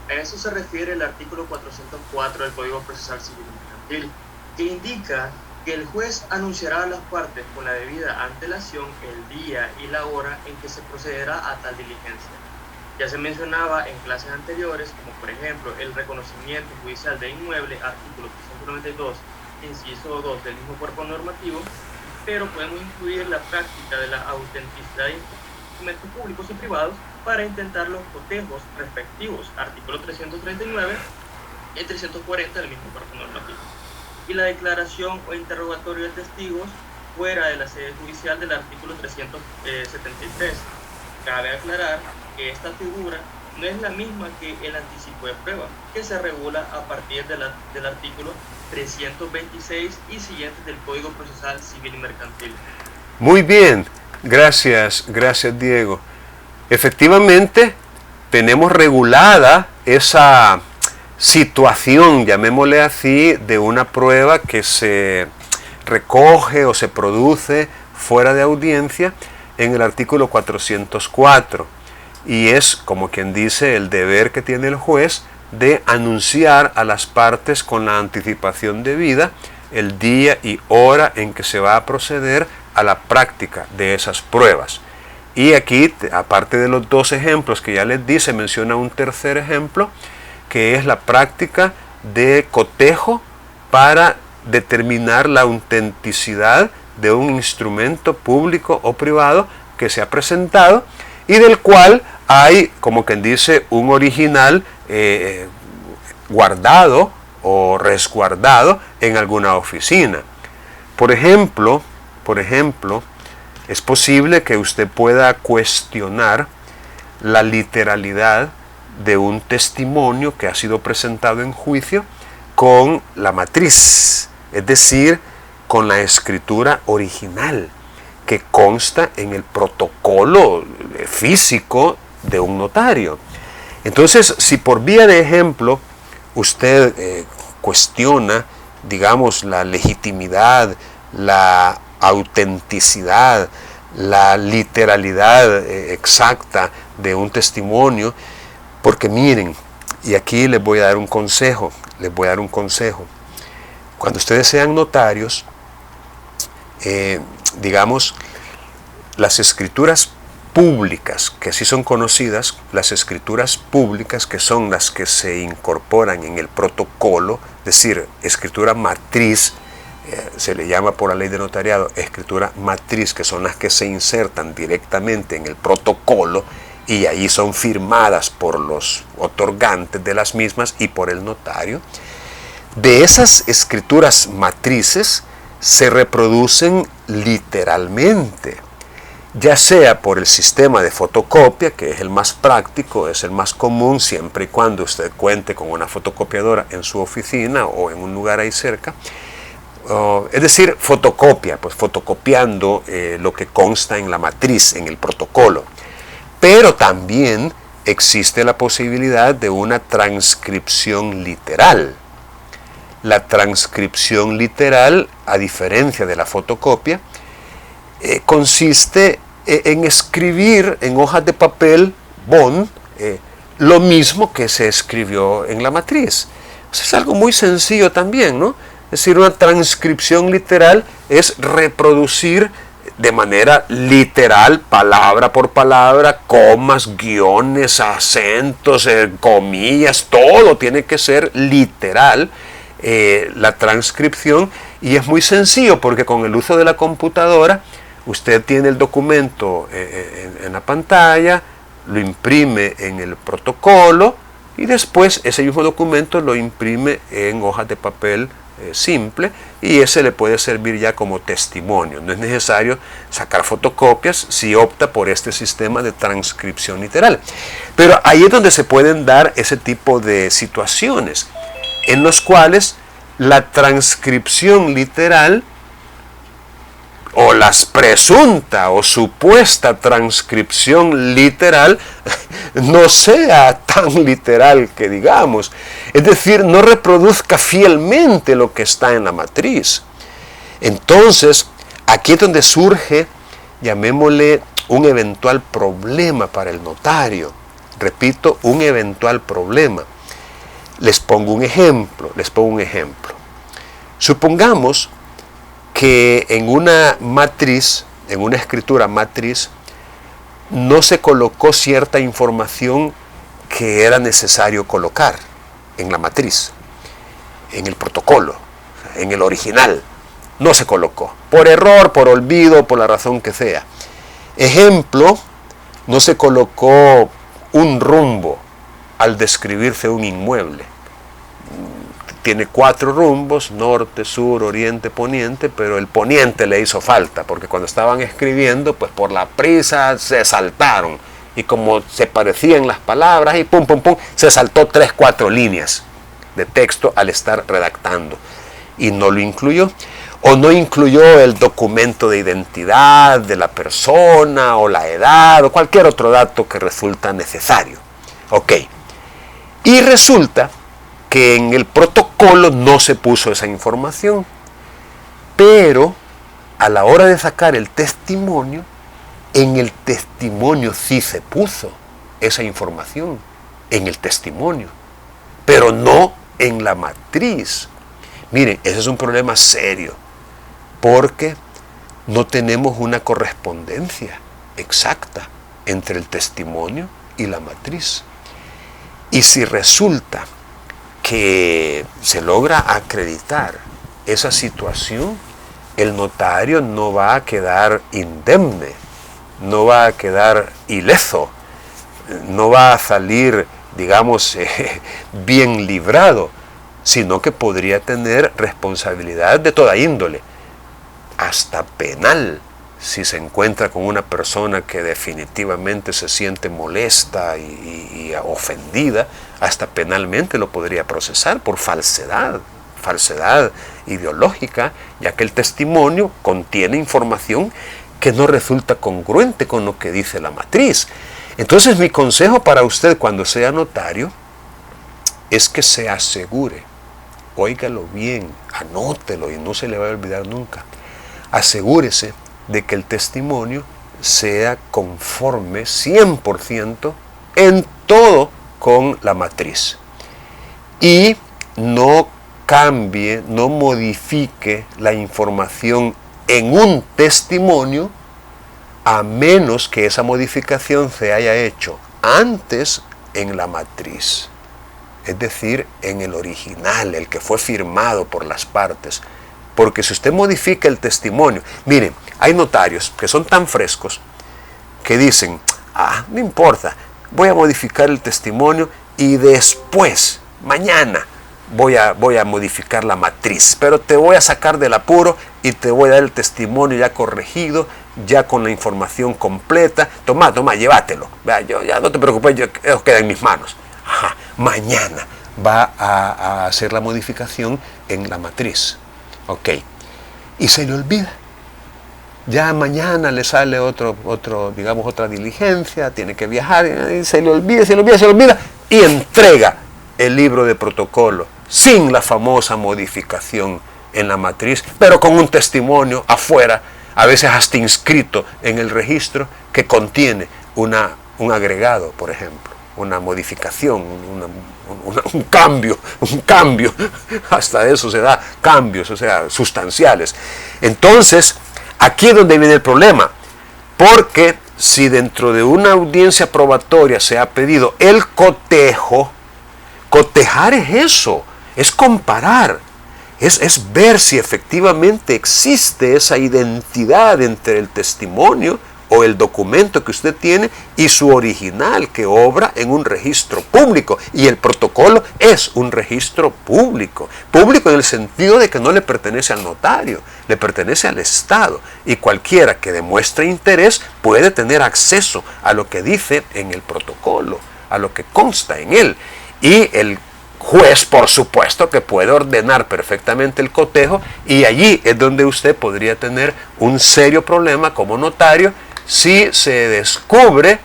a eso se refiere el artículo 404 del Código Procesal Civil y Mercantil, que indica que el juez anunciará a las partes con la debida antelación el día y la hora en que se procederá a tal diligencia. Ya se mencionaba en clases anteriores, como por ejemplo el reconocimiento judicial de inmueble, artículo 392, inciso 2 del mismo cuerpo normativo, pero podemos incluir la práctica de la autenticidad de instrumentos públicos y privados para intentar los cotejos respectivos, artículo 339 y 340 del mismo cuerpo normativo, y la declaración o interrogatorio de testigos fuera de la sede judicial del artículo 373. Cabe aclarar que esta figura no es la misma que el anticipo de prueba, que se regula a partir del artículo 326 y siguientes del Código Procesal Civil y Mercantil. Muy bien, gracias Diego. Efectivamente, tenemos regulada esa situación, llamémosle así, de una prueba que se recoge o se produce fuera de audiencia en el artículo 404, y es, como quien dice, el deber que tiene el juez de anunciar a las partes con la anticipación debida el día y hora en que se va a proceder a la práctica de esas pruebas. Y aquí, aparte de los dos ejemplos que ya les di, se menciona un tercer ejemplo, que es la práctica de cotejo para determinar la autenticidad de un instrumento público o privado que se ha presentado y del cual hay, como quien dice, un original guardado o resguardado en alguna oficina. Por ejemplo, es posible que usted pueda cuestionar la literalidad de un testimonio que ha sido presentado en juicio con la matriz, es decir, con la escritura original que consta en el protocolo físico de un notario. Entonces, si por vía de ejemplo usted cuestiona, digamos, la legitimidad, la autenticidad, la literalidad exacta de un testimonio, porque miren, y aquí les voy a dar un consejo, cuando ustedes sean notarios, digamos, las escrituras públicas, que así son conocidas, las escrituras públicas, que son las que se incorporan en el protocolo, es decir, escritura matriz, se le llama por la ley de notariado escritura matriz, que son las que se insertan directamente en el protocolo y ahí son firmadas por los otorgantes de las mismas y por el notario. De esas escrituras matrices se reproducen literalmente, ya sea por el sistema de fotocopia, que es el más práctico, es el más común, siempre y cuando usted cuente con una fotocopiadora en su oficina o en un lugar ahí cerca. Es decir, fotocopia, pues fotocopiando lo que consta en la matriz, en el protocolo. Pero también existe la posibilidad de una transcripción literal. La transcripción literal, a diferencia de la fotocopia, consiste en escribir en hojas de papel bond lo mismo que se escribió en la matriz. O sea, es algo muy sencillo también, ¿no? Es decir, una transcripción literal es reproducir de manera literal, palabra por palabra, comas, guiones, acentos, comillas, todo tiene que ser literal, la transcripción, y es muy sencillo porque con el uso de la computadora Usted tiene el documento en la pantalla, lo imprime en el protocolo y después ese mismo documento lo imprime en hojas de papel simple y ese le puede servir ya como testimonio. No es necesario sacar fotocopias si opta por este sistema de transcripción literal. Pero ahí es donde se pueden dar ese tipo de situaciones en los cuales la transcripción literal o la presunta o supuesta transcripción literal no sea tan literal que digamos. Es decir, no reproduzca fielmente lo que está en la matriz. Entonces, aquí es donde surge, llamémosle, un eventual problema para el notario. Repito, un eventual problema. Les pongo un ejemplo. Supongamos que en una matriz, en una escritura matriz, no se colocó cierta información que era necesario colocar en la matriz, en el protocolo, en el original. No se colocó, por error, por olvido, por la razón que sea. Ejemplo, no se colocó un rumbo al describirse un inmueble. Tiene 4 rumbos, norte, sur, oriente, poniente, pero el poniente le hizo falta, porque cuando estaban escribiendo, pues por la prisa se saltaron, y como se parecían las palabras, y pum, pum, pum, se saltó 3, 4 líneas de texto al estar redactando, y no lo incluyó, o no incluyó el documento de identidad de la persona, o la edad, o cualquier otro dato que resulta necesario. Ok, y resulta que en el protocolo no se puso esa información, pero a la hora de sacar el testimonio, en el testimonio sí se puso esa información, en el testimonio, pero no en la matriz. Miren, ese es un problema serio, porque no tenemos una correspondencia exacta entre el testimonio y la matriz. Y si resulta que se logra acreditar esa situación, el notario no va a quedar indemne, no va a quedar ileso, no va a salir, digamos, bien librado, sino que podría tener responsabilidad de toda índole, hasta penal, si se encuentra con una persona que definitivamente se siente molesta y ofendida, hasta penalmente lo podría procesar por falsedad ideológica, ya que el testimonio contiene información que no resulta congruente con lo que dice la matriz. Entonces mi consejo para usted cuando sea notario es que se asegure, óigalo bien, anótelo y no se le va a olvidar nunca, asegúrese de que el testimonio sea conforme 100% en todo con la matriz y no cambie, no modifique la información en un testimonio a menos que esa modificación se haya hecho antes en la matriz, es decir, en el original, el que fue firmado por las partes. Porque si usted modifica el testimonio, miren, hay notarios que son tan frescos que dicen, no importa, voy a modificar el testimonio y después, mañana, voy a modificar la matriz, pero te voy a sacar del apuro y te voy a dar el testimonio ya corregido, ya con la información completa. Toma, llévatelo. Ya no te preocupes, eso queda en mis manos. Mañana va a hacer la modificación en la matriz. Ok, y se le olvida. Ya mañana le sale otra diligencia, tiene que viajar, y se le olvida, y entrega el libro de protocolo sin la famosa modificación en la matriz, pero con un testimonio afuera, a veces hasta inscrito en el registro, que contiene un agregado, por ejemplo, una modificación, un cambio, hasta eso se da cambios, o sea, sustanciales. Entonces, aquí es donde viene el problema, porque si dentro de una audiencia probatoria se ha pedido el cotejo, cotejar es eso, es comparar, Es ver si efectivamente existe esa identidad entre el testimonio o el documento que usted tiene y su original que obra en un registro público. Y el protocolo es un registro público. Público en el sentido de que no le pertenece al notario, le pertenece al Estado. Y cualquiera que demuestre interés puede tener acceso a lo que dice en el protocolo, a lo que consta en él. Y el juez, por supuesto, que puede ordenar perfectamente el cotejo, y allí es donde usted podría tener un serio problema como notario si se descubre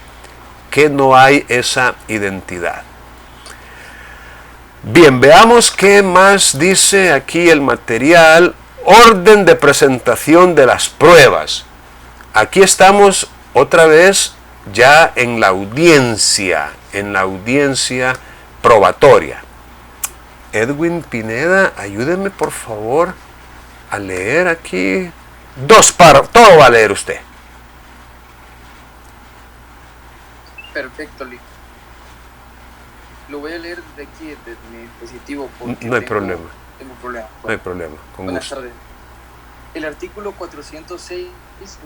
que no hay esa identidad. Bien, veamos qué más dice aquí el material. Orden de presentación de las pruebas. Aquí estamos otra vez ya en la audiencia probatoria. Edwin Pineda, ayúdeme por favor a leer aquí. Todo va a leer usted. Perfecto, Lee. Lo voy a leer desde aquí, desde mi dispositivo. No hay problema. Tengo problema. No hay problema, con Buenas gusto. tardes. El artículo 406,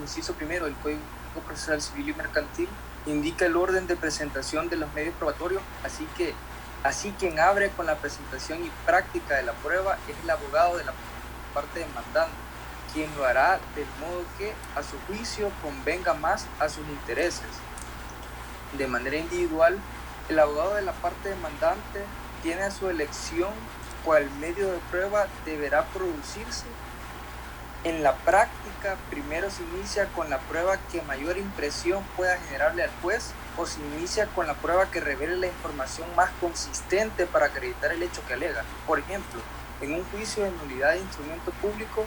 inciso primero del Código Procesal Civil y Mercantil, indica el orden de presentación de los medios probatorios, así quien abre con la presentación y práctica de la prueba es el abogado de la parte demandante, quien lo hará del modo que a su juicio convenga más a sus intereses. De manera individual, el abogado de la parte demandante tiene a su elección cuál medio de prueba deberá producirse. En la práctica, primero se inicia con la prueba que mayor impresión pueda generarle al juez, o se inicia con la prueba que revele la información más consistente para acreditar el hecho que alega. Por ejemplo, en un juicio de nulidad de instrumento público,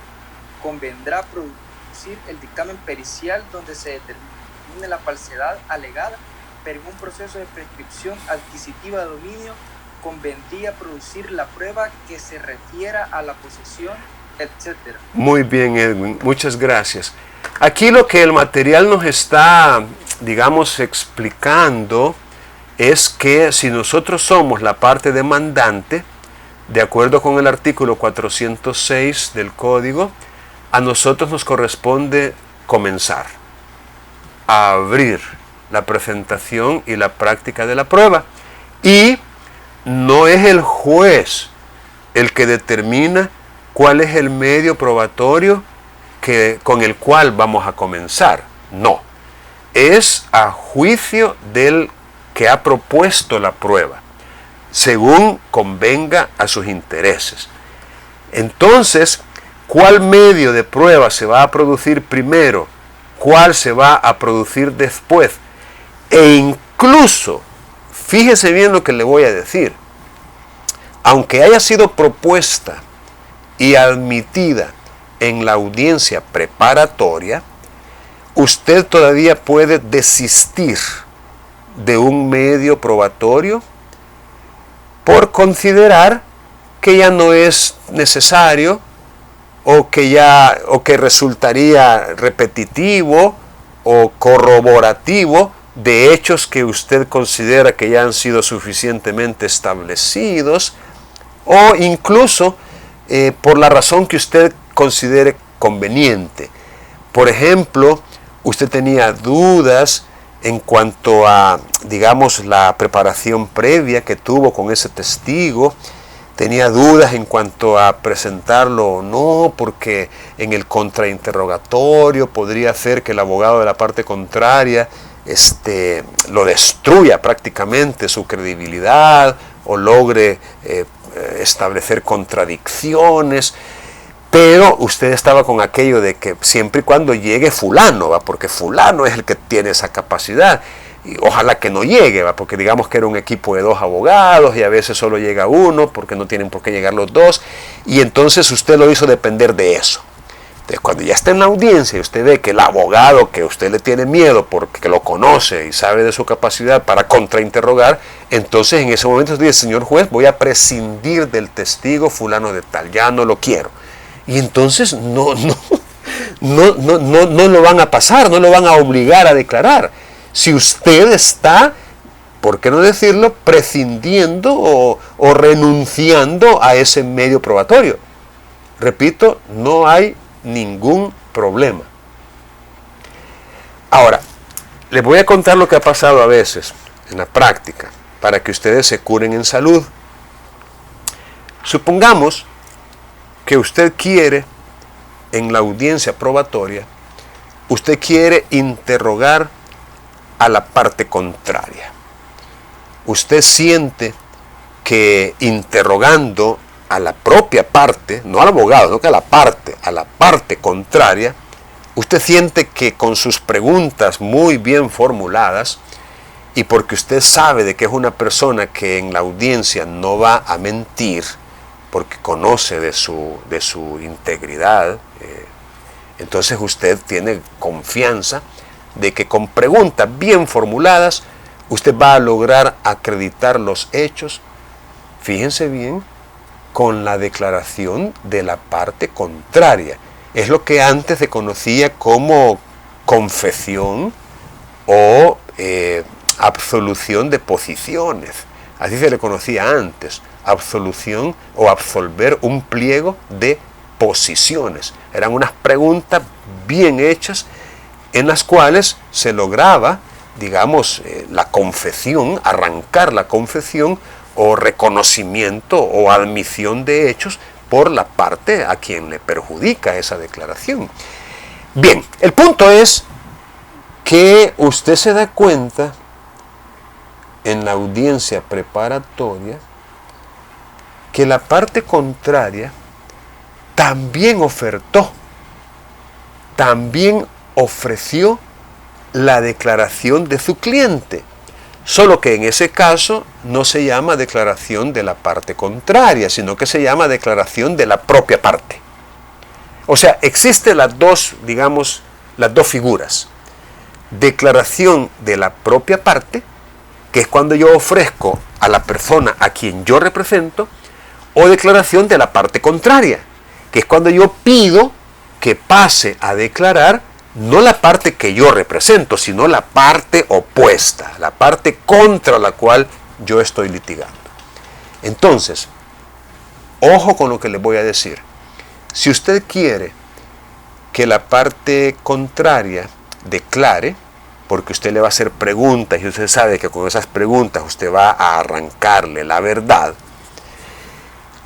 convendrá producir el dictamen pericial donde se determine la falsedad alegada, pero en un proceso de prescripción adquisitiva de dominio, convendría producir la prueba que se refiera a la posesión, etcétera. Muy bien, Edwin, muchas gracias. Aquí lo que el material nos está, digamos, explicando es que si nosotros somos la parte demandante, de acuerdo con el artículo 406 del Código, a nosotros nos corresponde comenzar a abrir la presentación y la práctica de la prueba. Y no es el juez el que determina cuál es el medio probatorio con el cual vamos a comenzar. No, es a juicio del que ha propuesto la prueba, según convenga a sus intereses. Entonces, ¿cuál medio de prueba se va a producir primero? ¿Cuál se va a producir después? E incluso, fíjese bien lo que le voy a decir, aunque haya sido propuesta y admitida en la audiencia preparatoria, usted todavía puede desistir de un medio probatorio por considerar que ya no es necesario o que resultaría repetitivo o corroborativo de hechos que usted considera que ya han sido suficientemente establecidos, o incluso por la razón que usted considere conveniente. Por ejemplo, usted tenía dudas en cuanto a, digamos, la preparación previa que tuvo con ese testigo, tenía dudas en cuanto a presentarlo o no, porque en el contrainterrogatorio podría hacer que el abogado de la parte contraria lo destruya prácticamente su credibilidad o logre establecer contradicciones. Pero usted estaba con aquello de que siempre y cuando llegue fulano, ¿va? Porque fulano es el que tiene esa capacidad. Y ojalá que no llegue, ¿va? Porque digamos que era un equipo de 2 abogados y a veces solo llega uno porque no tienen por qué llegar los dos. Y entonces usted lo hizo depender de eso. Entonces, cuando ya está en la audiencia y usted ve que el abogado que usted le tiene miedo porque lo conoce y sabe de su capacidad para contrainterrogar, entonces en ese momento usted dice: señor juez, voy a prescindir del testigo fulano de tal, ya no lo quiero. Y entonces no lo van a pasar, no lo van a obligar a declarar. Si usted está, ¿por qué no decirlo?, prescindiendo o renunciando a ese medio probatorio. repito, no hay ningún problema. Ahora, les voy a contar lo que ha pasado a veces en la práctica para que ustedes se curen en salud. Supongamos que usted quiere, en la audiencia probatoria, usted quiere interrogar a la parte contraria. Usted siente que interrogando a la propia parte, no al abogado, sino que a la parte contraria, usted siente que con sus preguntas muy bien formuladas, y porque usted sabe de que es una persona que en la audiencia no va a mentir, porque conoce de su integridad, entonces usted tiene confianza de que con preguntas bien formuladas usted va a lograr acreditar los hechos, fíjense bien, con la declaración de la parte contraria. Es lo que antes se conocía como confesión o absolución de posiciones. Así se le conocía antes, absolución o absolver un pliego de posiciones. Eran unas preguntas bien hechas en las cuales se lograba, digamos, la confesión, arrancar la confesión o reconocimiento o admisión de hechos por la parte a quien le perjudica esa declaración. Bien, el punto es que usted se da cuenta en la audiencia preparatoria que la parte contraria también ofertó, también ofreció la declaración de su cliente, solo que en ese caso no se llama declaración de la parte contraria, sino que se llama declaración de la propia parte. O sea, existen las dos, digamos, las dos figuras. Declaración de la propia parte, que es cuando yo ofrezco a la persona a quien yo represento, o declaración de la parte contraria, que es cuando yo pido que pase a declarar no la parte que yo represento, sino la parte opuesta, la parte contra la cual yo estoy litigando. Entonces, ojo con lo que les voy a decir. Si usted quiere que la parte contraria declare, porque usted le va a hacer preguntas y usted sabe que con esas preguntas usted va a arrancarle la verdad,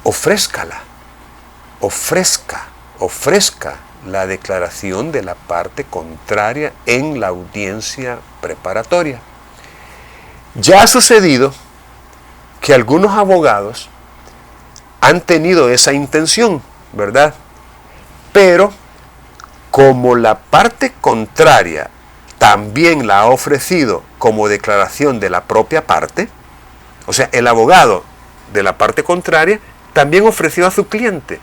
ofrézcala, ofrezca la declaración de la parte contraria en la audiencia preparatoria. Ya ha sucedido que algunos abogados han tenido esa intención, ¿verdad? Pero como la parte contraria también la ha ofrecido como declaración de la propia parte, o sea, el abogado de la parte contraria también ofreció a su cliente,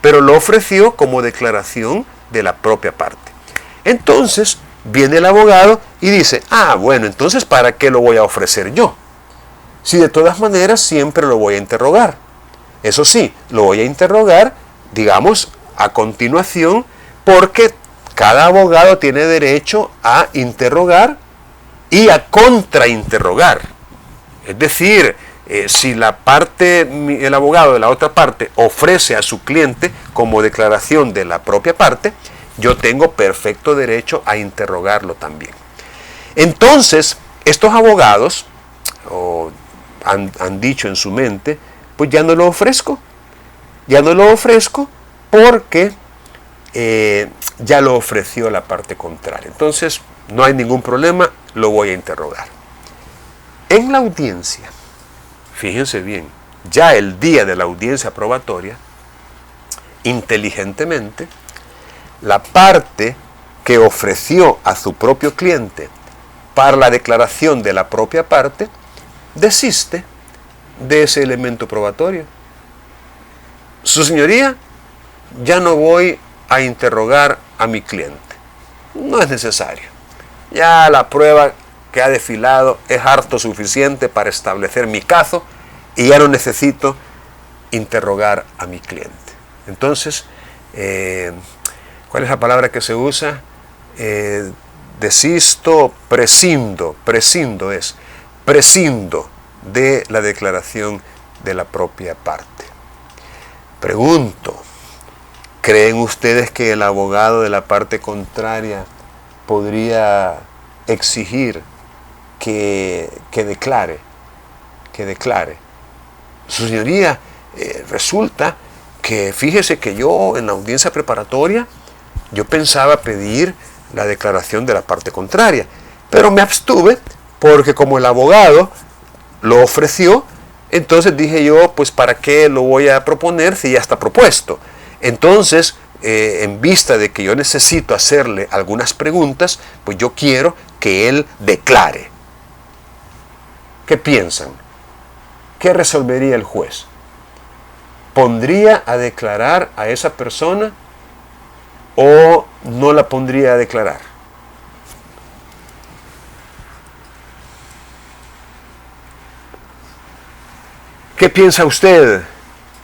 pero lo ofreció como declaración de la propia parte. Entonces viene el abogado y dice, bueno, entonces ¿para qué lo voy a ofrecer yo? Si de todas maneras siempre lo voy a interrogar. Eso sí, lo voy a interrogar, digamos, a continuación, porque cada abogado tiene derecho a interrogar y a contrainterrogar. Es decir, si el abogado de la otra parte ofrece a su cliente como declaración de la propia parte, yo tengo perfecto derecho a interrogarlo también. Entonces, estos abogados han dicho en su mente, pues ya no lo ofrezco porque ya lo ofreció la parte contraria. Entonces, no hay ningún problema, lo voy a interrogar. En la audiencia, fíjense bien, ya el día de la audiencia probatoria, inteligentemente, la parte que ofreció a su propio cliente para la declaración de la propia parte, desiste de ese elemento probatorio. Su señoría, ya no voy a interrogar a mi cliente. No es necesario. Ya la prueba que ha desfilado es harto suficiente para establecer mi caso y ya no necesito interrogar a mi cliente. Entonces, ¿cuál es la palabra que se usa? Desisto, prescindo de la declaración de la propia parte. Pregunto, ¿creen ustedes que el abogado de la parte contraria podría exigir que declare? Su señoría, resulta que fíjese que yo en la audiencia preparatoria, yo pensaba pedir la declaración de la parte contraria, pero me abstuve porque como el abogado lo ofreció, entonces dije yo, pues ¿para qué lo voy a proponer si ya está propuesto? Entonces, en vista de que yo necesito hacerle algunas preguntas, pues yo quiero que él declare. ¿Qué piensan? ¿Qué resolvería el juez? ¿Pondría a declarar a esa persona o no la pondría a declarar? ¿Qué piensa usted?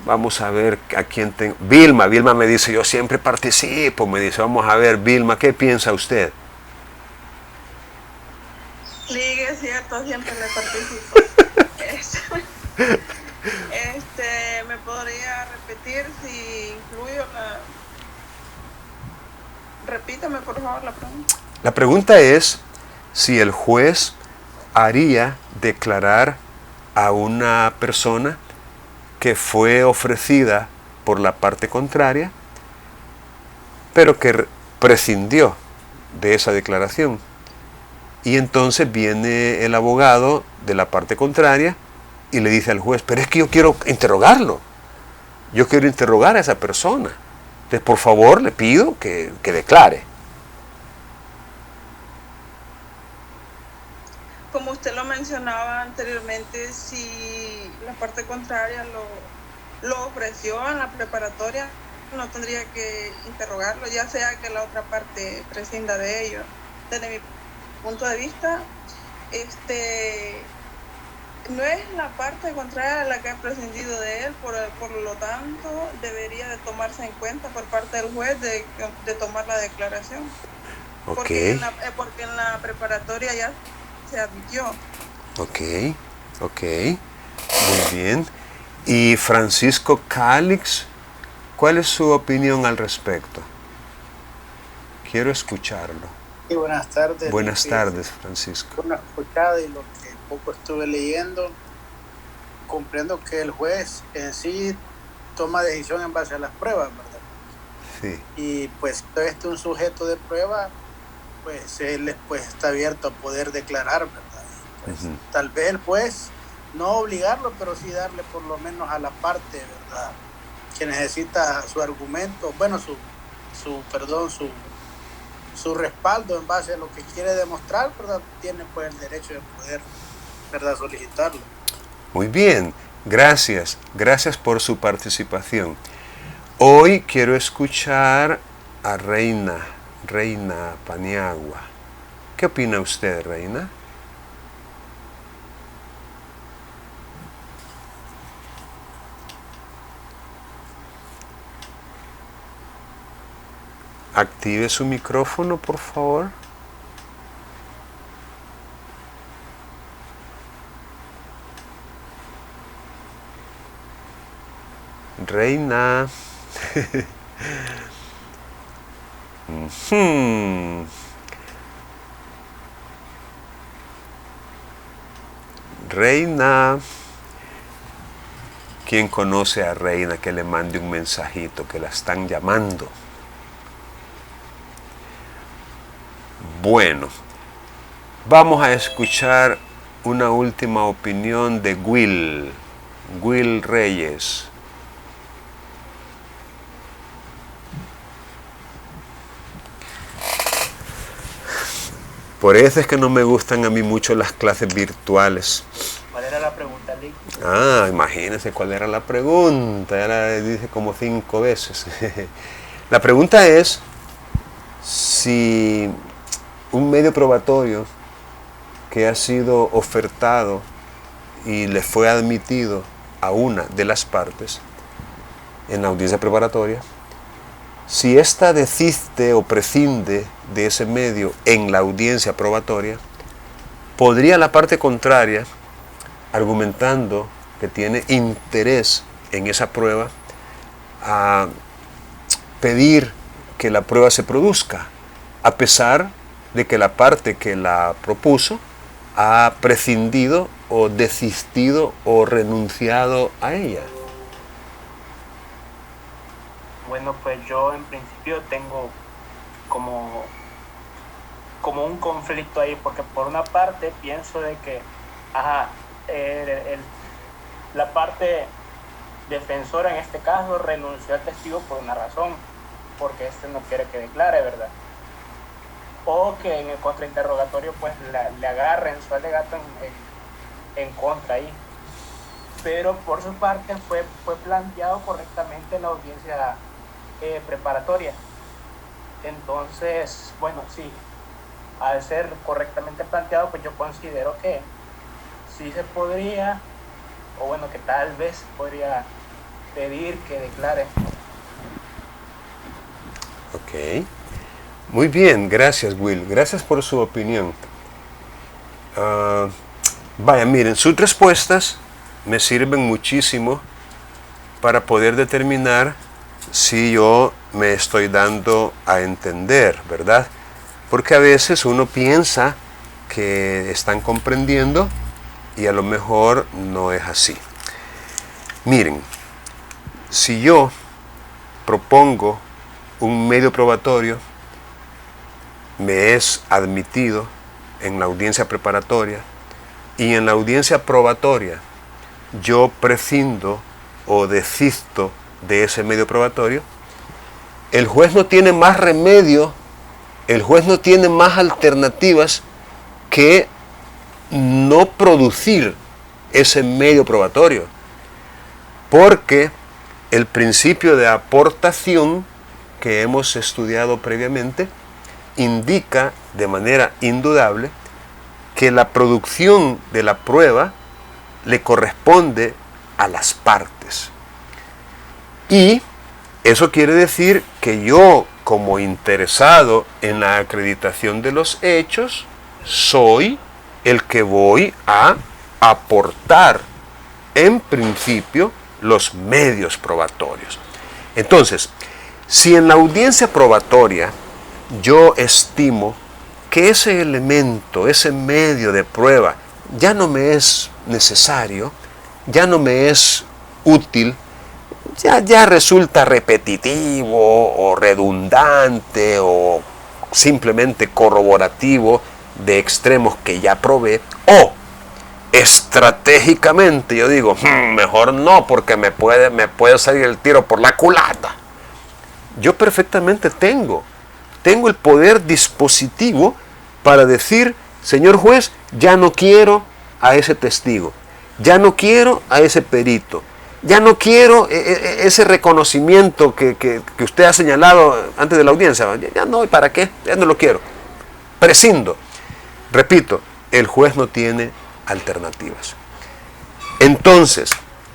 Vamos a ver a quién tengo. Vilma me dice, yo siempre participo. Me dice, vamos a ver, Vilma, ¿qué piensa usted? Ligue, es cierto, siempre le participo. ¿Me podría repetir si incluyo la... Repítame, por favor, la pregunta. La pregunta es si el juez haría declarar a una persona que fue ofrecida por la parte contraria, pero que prescindió de esa declaración. Y entonces viene el abogado de la parte contraria y le dice al juez, pero es que yo quiero interrogarlo. Yo quiero interrogar a esa persona. Entonces, por favor, le pido que declare. Como usted lo mencionaba anteriormente, si la parte contraria lo ofreció en la preparatoria, no tendría que interrogarlo, ya sea que la otra parte prescinda de ello. Desde mi punto de vista, no es la parte contraria la que ha prescindido de él, por lo tanto debería de tomarse en cuenta por parte del juez de tomar la declaración. Okay. Porque en la preparatoria ya se admitió. Ok, muy bien. Y Francisco Calix, ¿cuál es su opinión al respecto? Quiero escucharlo. Sí, buenas tardes. Buenas tardes, Francisco. Una escuchada y lo que poco estuve leyendo, comprendo que el juez en sí toma decisión en base a las pruebas, ¿verdad? Sí. Y pues todo un sujeto de prueba, pues él pues está abierto a poder declarar, ¿verdad? Pues, tal vez el juez no obligarlo, pero sí darle por lo menos a la parte, ¿verdad?, que necesita su argumento, bueno, su respaldo en base a lo que quiere demostrar, ¿verdad? Tiene pues el derecho de poder, ¿verdad?, solicitarlo. Muy bien, gracias por su participación. Hoy quiero escuchar a Reina Paniagua. ¿Qué opina usted, Reina? Active su micrófono, por favor. Reina. Reina. ¿Quién conoce a Reina que le mande un mensajito, que la están llamando? Bueno, vamos a escuchar una última opinión de Will Reyes. Por eso es que no me gustan a mí mucho las clases virtuales. ¿Cuál era la pregunta, Lee? Imagínense cuál era la pregunta. Ya la dije como 5 veces. La pregunta es si un medio probatorio que ha sido ofertado y le fue admitido a una de las partes en la audiencia preparatoria, si ésta desiste o prescinde de ese medio en la audiencia probatoria, podría la parte contraria, argumentando que tiene interés en esa prueba, impedir que la prueba se produzca, a pesar de que la parte que la propuso ha prescindido o desistido o renunciado a ella. Bueno, pues yo en principio tengo como un conflicto ahí, porque por una parte pienso de que la parte defensora en este caso renunció al testigo por una razón, porque no quiere que declare, ¿verdad? O que en el contrainterrogatorio pues le agarren su alegato en contra ahí. Pero por su parte fue planteado correctamente en la audiencia preparatoria. Entonces, bueno, sí, al ser correctamente planteado, pues yo considero que sí se podría, o bueno, que tal vez podría pedir que declare. Ok. Muy bien, gracias Will, gracias por su opinión. Vaya, miren, sus respuestas me sirven muchísimo para poder determinar si yo me estoy dando a entender, ¿verdad? Porque a veces uno piensa que están comprendiendo y a lo mejor no es así. Miren, si yo propongo un medio probatorio, me es admitido en la audiencia preparatoria y en la audiencia probatoria yo prescindo o desisto de ese medio probatorio, el juez no tiene más remedio, el juez no tiene más alternativas que no producir ese medio probatorio, porque el principio de aportación que hemos estudiado previamente indica de manera indudable que la producción de la prueba le corresponde a las partes. Y eso quiere decir que yo, como interesado en la acreditación de los hechos, soy el que voy a aportar, en principio, los medios probatorios. Entonces, si en la audiencia probatoria yo estimo que ese elemento, ese medio de prueba, ya no me es necesario, ya no me es útil, ya resulta repetitivo o redundante o simplemente corroborativo de extremos que ya probé, o estratégicamente yo digo, mejor no, porque me puede salir el tiro por la culata. Yo perfectamente tengo el poder dispositivo para decir, señor juez, ya no quiero a ese testigo, ya no quiero a ese perito, ya no quiero ese reconocimiento que usted ha señalado antes de la audiencia, ya no, ¿para qué? Ya no lo quiero. Prescindo. Repito, el juez no tiene alternativas. Entonces,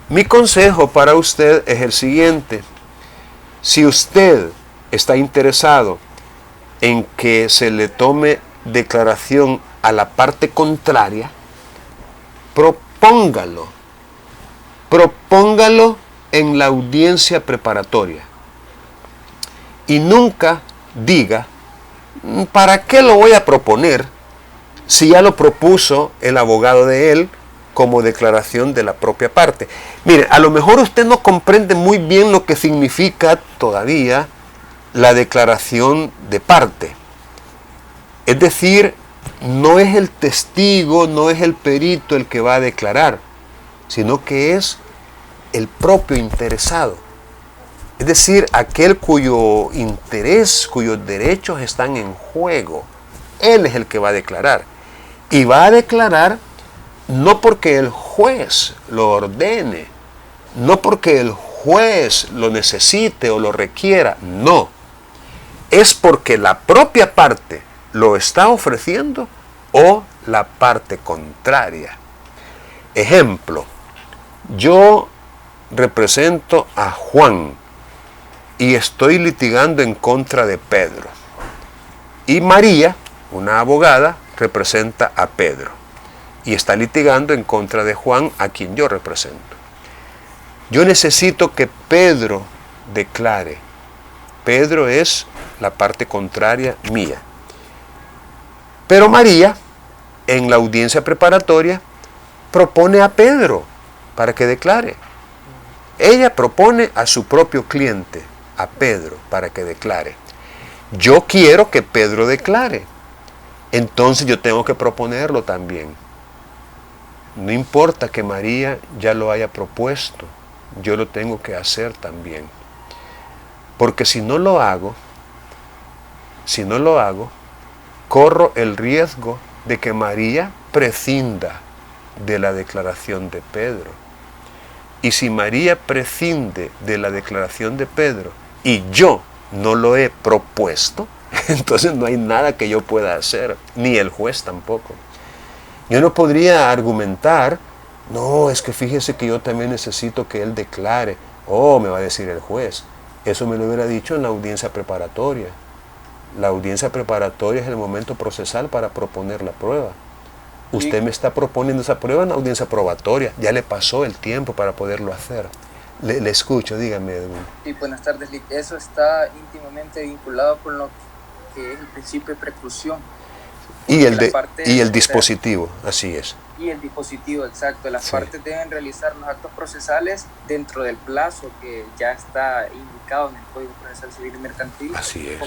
mi consejo para usted es el siguiente. Si usted está interesado en que se le tome declaración a la parte contraria, propóngalo en la audiencia preparatoria. Y nunca diga, ¿para qué lo voy a proponer si ya lo propuso el abogado de él como declaración de la propia parte? Mire, a lo mejor usted no comprende muy bien lo que significa todavía la declaración de parte. Es decir, no es el testigo, no es el perito el que va a declarar, sino que es el propio interesado. Es decir, aquel cuyo interés, cuyos derechos están en juego. Él es el que va a declarar. Y va a declarar no porque el juez lo ordene, no porque el juez lo necesite o lo requiera, no. Es porque la propia parte lo está ofreciendo o la parte contraria. Ejemplo, yo represento a Juan y estoy litigando en contra de Pedro. Y María, una abogada, representa a Pedro y está litigando en contra de Juan, a quien yo represento. Yo necesito que Pedro declare Pedro es la parte contraria mía. Pero María, en la audiencia preparatoria, propone a Pedro para que declare. Ella propone a su propio cliente, a Pedro, para que declare. Yo quiero que Pedro declare. Entonces yo tengo que proponerlo también. No importa que María ya lo haya propuesto, yo lo tengo que hacer también. Porque si no lo hago, corro el riesgo de que María prescinda de la declaración de Pedro. Y si María prescinde de la declaración de Pedro y yo no lo he propuesto, entonces no hay nada que yo pueda hacer, ni el juez tampoco. Yo no podría argumentar, no, es que fíjese que yo también necesito que él declare. Oh, me va a decir el juez. Eso me lo hubiera dicho en la audiencia preparatoria. La audiencia preparatoria es el momento procesal para proponer la prueba. Usted me está proponiendo esa prueba en la audiencia probatoria. Ya le pasó el tiempo para poderlo hacer. Le escucho, dígame, Edwin. Sí, buenas tardes, Lick. Eso está íntimamente vinculado con lo que es el principio de preclusión. Y el dispositivo, así es. Y el dispositivo, exacto. Las Sí. partes deben realizar los actos procesales dentro del plazo que ya está indicado en el Código Procesal Civil y Mercantil. Así es.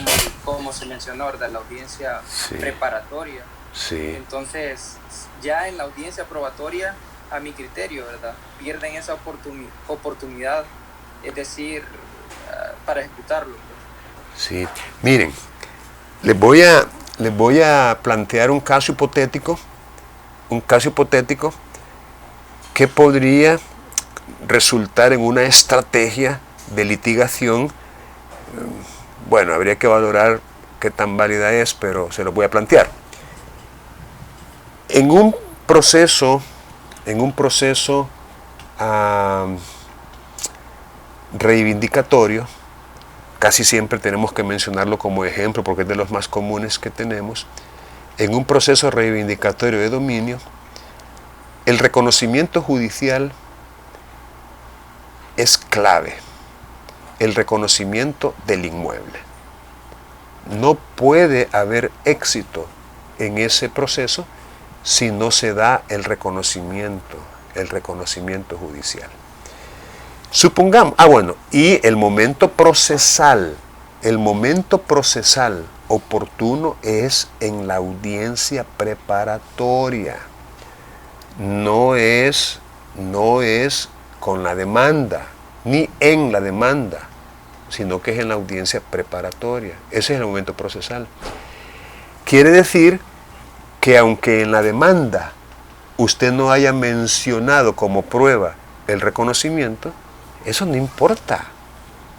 Como se mencionó, ¿verdad? La audiencia Sí. preparatoria. Sí. Entonces, ya en la audiencia probatoria, a mi criterio, ¿verdad? Pierden esa oportunidad, es decir, para ejecutarlo. Sí. Miren, les voy a plantear un caso hipotético que podría resultar en una estrategia de litigación. Bueno, habría que valorar qué tan válida es, pero se lo voy a plantear. En un proceso reivindicatorio, casi siempre tenemos que mencionarlo como ejemplo porque es de los más comunes que tenemos. En un proceso reivindicatorio de dominio, el reconocimiento judicial es clave, el reconocimiento del inmueble. No puede haber éxito en ese proceso si no se da el reconocimiento judicial. Supongamos, y el momento procesal oportuno es en la audiencia preparatoria. No es con la demanda, ni en la demanda, sino que es en la audiencia preparatoria. Ese es el momento procesal. Quiere decir que aunque en la demanda usted no haya mencionado como prueba el reconocimiento, eso no importa.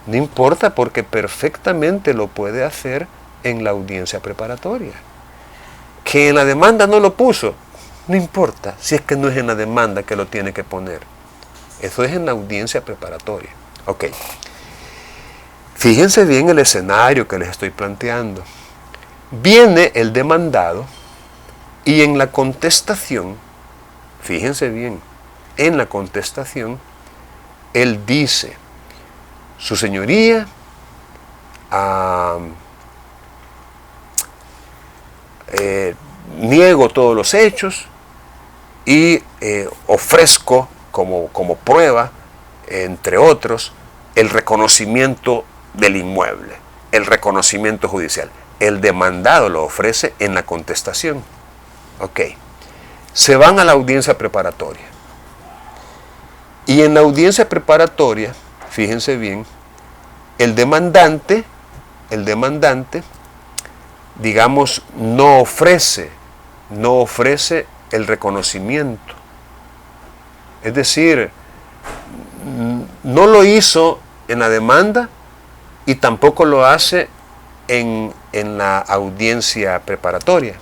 No importa porque perfectamente lo puede hacer en la audiencia preparatoria. Que en la demanda no lo puso, no importa, si es que no es en la demanda que lo tiene que poner. Eso es en la audiencia preparatoria. Ok. Fíjense bien el escenario que les estoy planteando. Viene el demandado y en la contestación, fíjense bien, en la contestación, él dice, su señoría, niego todos los hechos y ofrezco como prueba, entre otros, el reconocimiento del inmueble, el reconocimiento judicial. El demandado lo ofrece en la contestación. Ok. Se van a la audiencia preparatoria. Y en la audiencia preparatoria, fíjense bien, el demandante, digamos, no ofrece el reconocimiento. Es decir, no lo hizo en la demanda y tampoco lo hace en la audiencia preparatoria.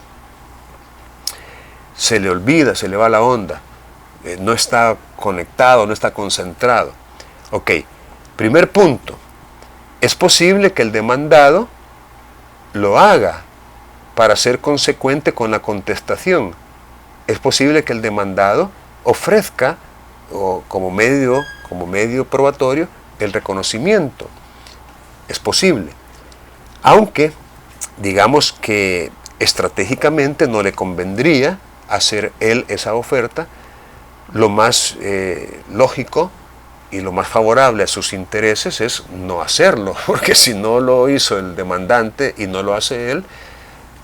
Se le olvida, se le va la onda. No está conectado, no está concentrado. Ok, primer punto. Es posible que el demandado lo haga para ser consecuente con la contestación. Es posible que el demandado ofrezca como medio probatorio el reconocimiento. Es posible. Aunque, digamos que estratégicamente no le convendría hacer él esa oferta, lo más lógico y lo más favorable a sus intereses es no hacerlo, porque si no lo hizo el demandante y no lo hace él,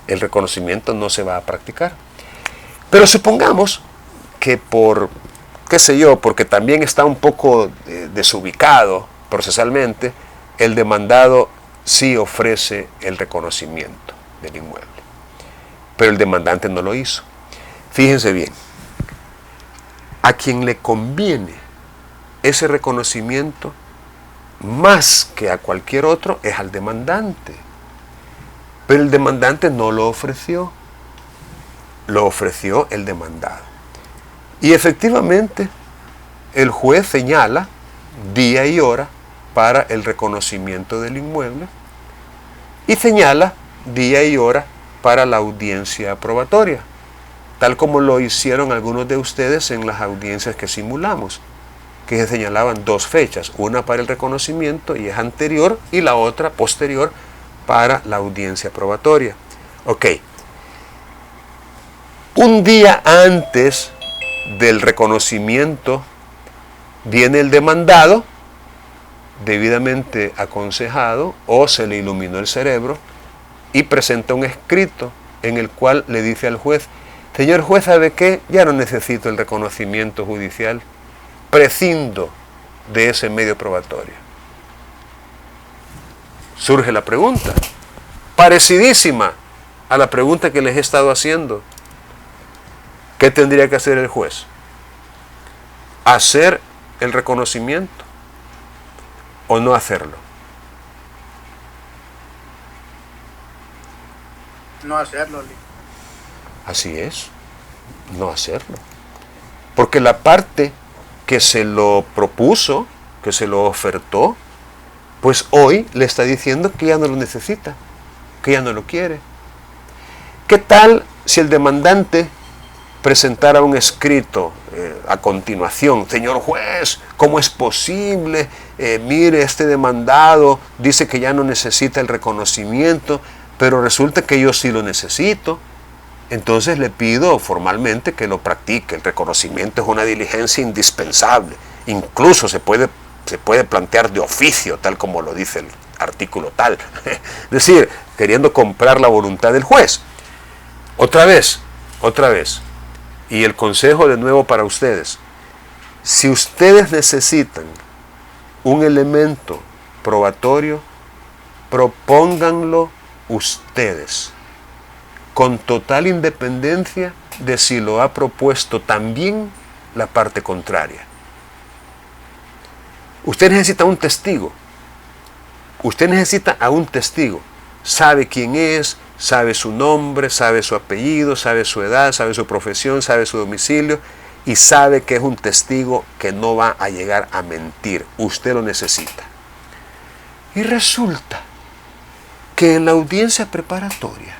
el reconocimiento no se va a practicar. Pero supongamos que por, qué sé yo, porque también está un poco desubicado procesalmente, el demandado sí ofrece el reconocimiento del inmueble, pero el demandante no lo hizo. Fíjense bien, a quien le conviene ese reconocimiento más que a cualquier otro es al demandante, pero el demandante no lo ofreció, lo ofreció el demandado. Y efectivamente el juez señala día y hora para el reconocimiento del inmueble y señala día y hora para la audiencia aprobatoria, tal como lo hicieron algunos de ustedes en las audiencias que simulamos, que se señalaban dos fechas, una para el reconocimiento y es anterior, y la otra posterior para la audiencia aprobatoria. Ok. Un día antes del reconocimiento viene el demandado, debidamente aconsejado, o se le iluminó el cerebro, y presenta un escrito en el cual le dice al juez: señor juez, ¿sabe qué? Ya no necesito el reconocimiento judicial, prescindo de ese medio probatorio. Surge la pregunta, parecidísima a la pregunta que les he estado haciendo. ¿Qué tendría que hacer el juez? ¿Hacer el reconocimiento o no hacerlo? No hacerlo, Lee. Así es, no hacerlo. Porque la parte que se lo propuso, que se lo ofertó, pues hoy le está diciendo que ya no lo necesita, que ya no lo quiere. ¿Qué tal si el demandante presentara un escrito a continuación? Señor juez, ¿cómo es posible? Mire, este demandado dice que ya no necesita el reconocimiento, pero resulta que yo sí lo necesito. Entonces le pido formalmente que lo practique. El reconocimiento es una diligencia indispensable. Incluso se puede plantear de oficio, tal como lo dice el artículo tal. Es decir, queriendo comprar la voluntad del juez. Otra vez. Y el consejo de nuevo para ustedes. Si ustedes necesitan un elemento probatorio, propónganlo ustedes, con total independencia de si lo ha propuesto también la parte contraria. Usted necesita un testigo. Usted necesita a un testigo. Sabe quién es, sabe su nombre, sabe su apellido, sabe su edad, sabe su profesión, sabe su domicilio y sabe que es un testigo que no va a llegar a mentir. Usted lo necesita. Y resulta que en la audiencia preparatoria,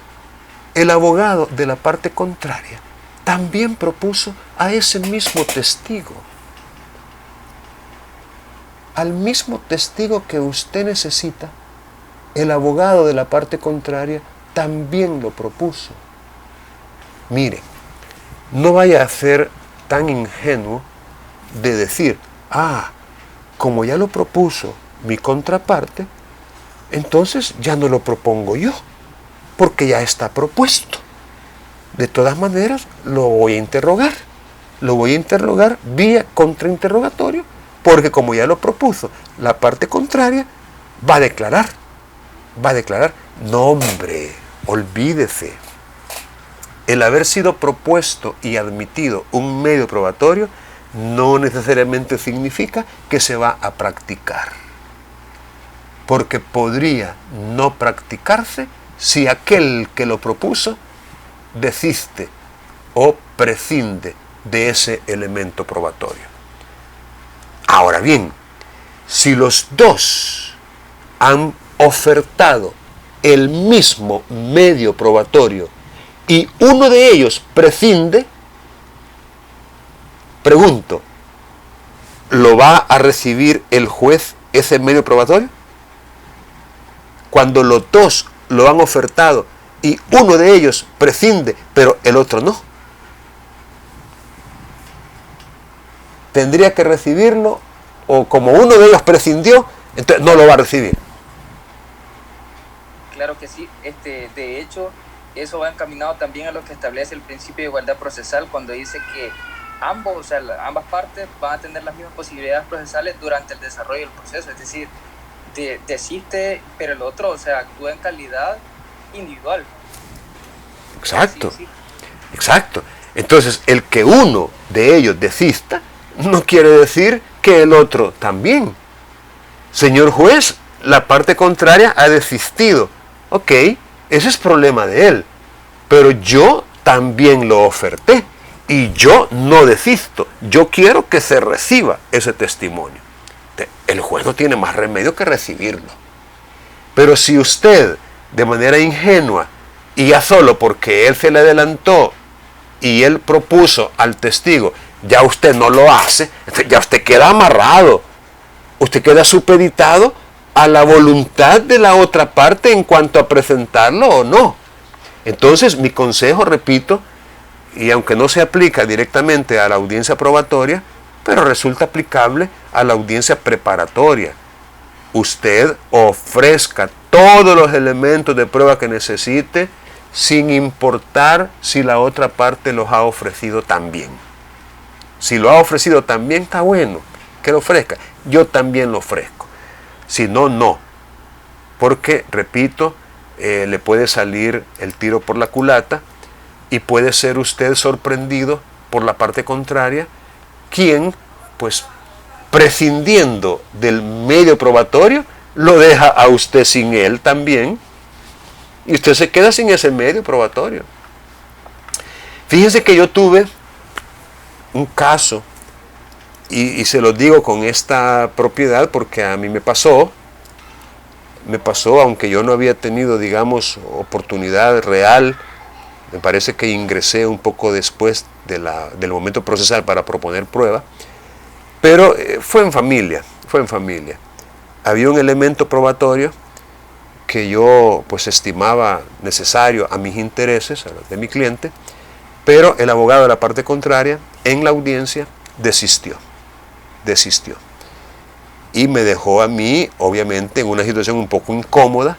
el abogado de la parte contraria también propuso a ese mismo testigo. Al mismo testigo que usted necesita, el abogado de la parte contraria también lo propuso. Mire, no vaya a ser tan ingenuo de decir, como ya lo propuso mi contraparte, entonces ya no lo propongo yo, porque ya está propuesto. De todas maneras, lo voy a interrogar. Lo voy a interrogar vía contrainterrogatorio, porque como ya lo propuso la parte contraria, va a declarar. No, hombre, olvídese. El haber sido propuesto y admitido un medio probatorio no necesariamente significa que se va a practicar. Porque podría no practicarse si aquel que lo propuso desiste o prescinde de ese elemento probatorio. Ahora bien, si los dos han ofertado el mismo medio probatorio y uno de ellos prescinde, pregunto, ¿lo va a recibir el juez ese medio probatorio? Cuando los dos lo han ofertado y uno de ellos prescinde, pero el otro no, tendría que recibirlo, o como uno de ellos prescindió, entonces no lo va a recibir. Claro que sí. De hecho, eso va encaminado también a lo que establece el principio de igualdad procesal, cuando dice que ambas partes van a tener las mismas posibilidades procesales durante el desarrollo del proceso. Es decir, desiste, pero el otro, actúa en calidad individual. Exacto, Sí. exacto. Entonces, el que uno de ellos desista no quiere decir que el otro también. Señor juez, la parte contraria ha desistido. Ok, ese es problema de él. Pero yo también lo oferté y yo no desisto. Yo quiero que se reciba ese testimonio. El juez no tiene más remedio que recibirlo. Pero si usted, de manera ingenua, y ya solo porque él se le adelantó y él propuso al testigo, ya usted no lo hace, ya usted queda amarrado, usted queda supeditado a la voluntad de la otra parte en cuanto a presentarlo o no. Entonces, mi consejo, repito, y aunque no se aplica directamente a la audiencia probatoria, pero resulta aplicable a la audiencia preparatoria. Usted ofrezca todos los elementos de prueba que necesite, sin importar si la otra parte los ha ofrecido también. Si lo ha ofrecido también, está bueno que lo ofrezca. Yo también lo ofrezco. Si no, no. Porque, repito, le puede salir el tiro por la culata y puede ser usted sorprendido por la parte contraria, quien, pues, prescindiendo del medio probatorio, lo deja a usted sin él también, y usted se queda sin ese medio probatorio. Fíjense que yo tuve un caso, y se lo digo con esta propiedad porque a mí me pasó, aunque yo no había tenido, digamos, oportunidad real. Me parece que ingresé un poco después del momento procesal para proponer prueba, pero fue en familia. Había un elemento probatorio que yo pues estimaba necesario a mis intereses, a los de mi cliente, pero el abogado de la parte contraria en la audiencia desistió. Y me dejó a mí, obviamente, en una situación un poco incómoda,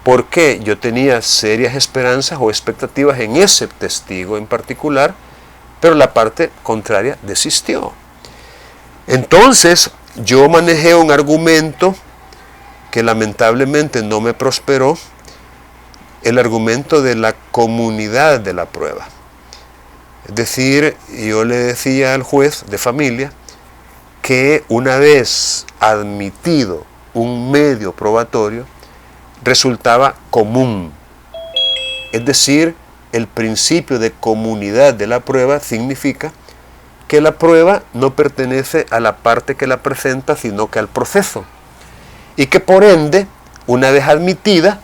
porque yo tenía serias esperanzas o expectativas en ese testigo en particular, pero la parte contraria desistió. Entonces, yo manejé un argumento que lamentablemente no me prosperó, el argumento de la comunidad de la prueba. Es decir, yo le decía al juez de familia que una vez admitido un medio probatorio, resultaba común. Es decir, el principio de comunidad de la prueba significa que la prueba no pertenece a la parte que la presenta, sino que al proceso. Y que por ende, una vez admitida,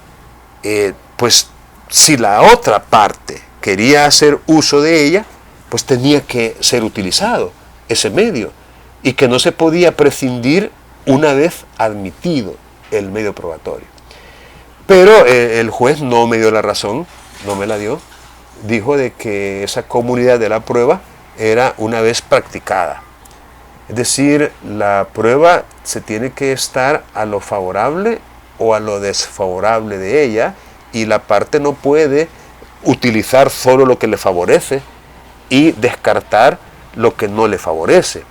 pues si la otra parte quería hacer uso de ella, pues tenía que ser utilizado ese medio. Y que no se podía prescindir una vez admitido el medio probatorio. Pero el juez no me dio la razón, no me la dio. Dijo de que esa comunidad de la prueba era una vez practicada. Es decir, la prueba se tiene que estar a lo favorable o a lo desfavorable de ella, y la parte no puede utilizar solo lo que le favorece y descartar lo que no le favorece.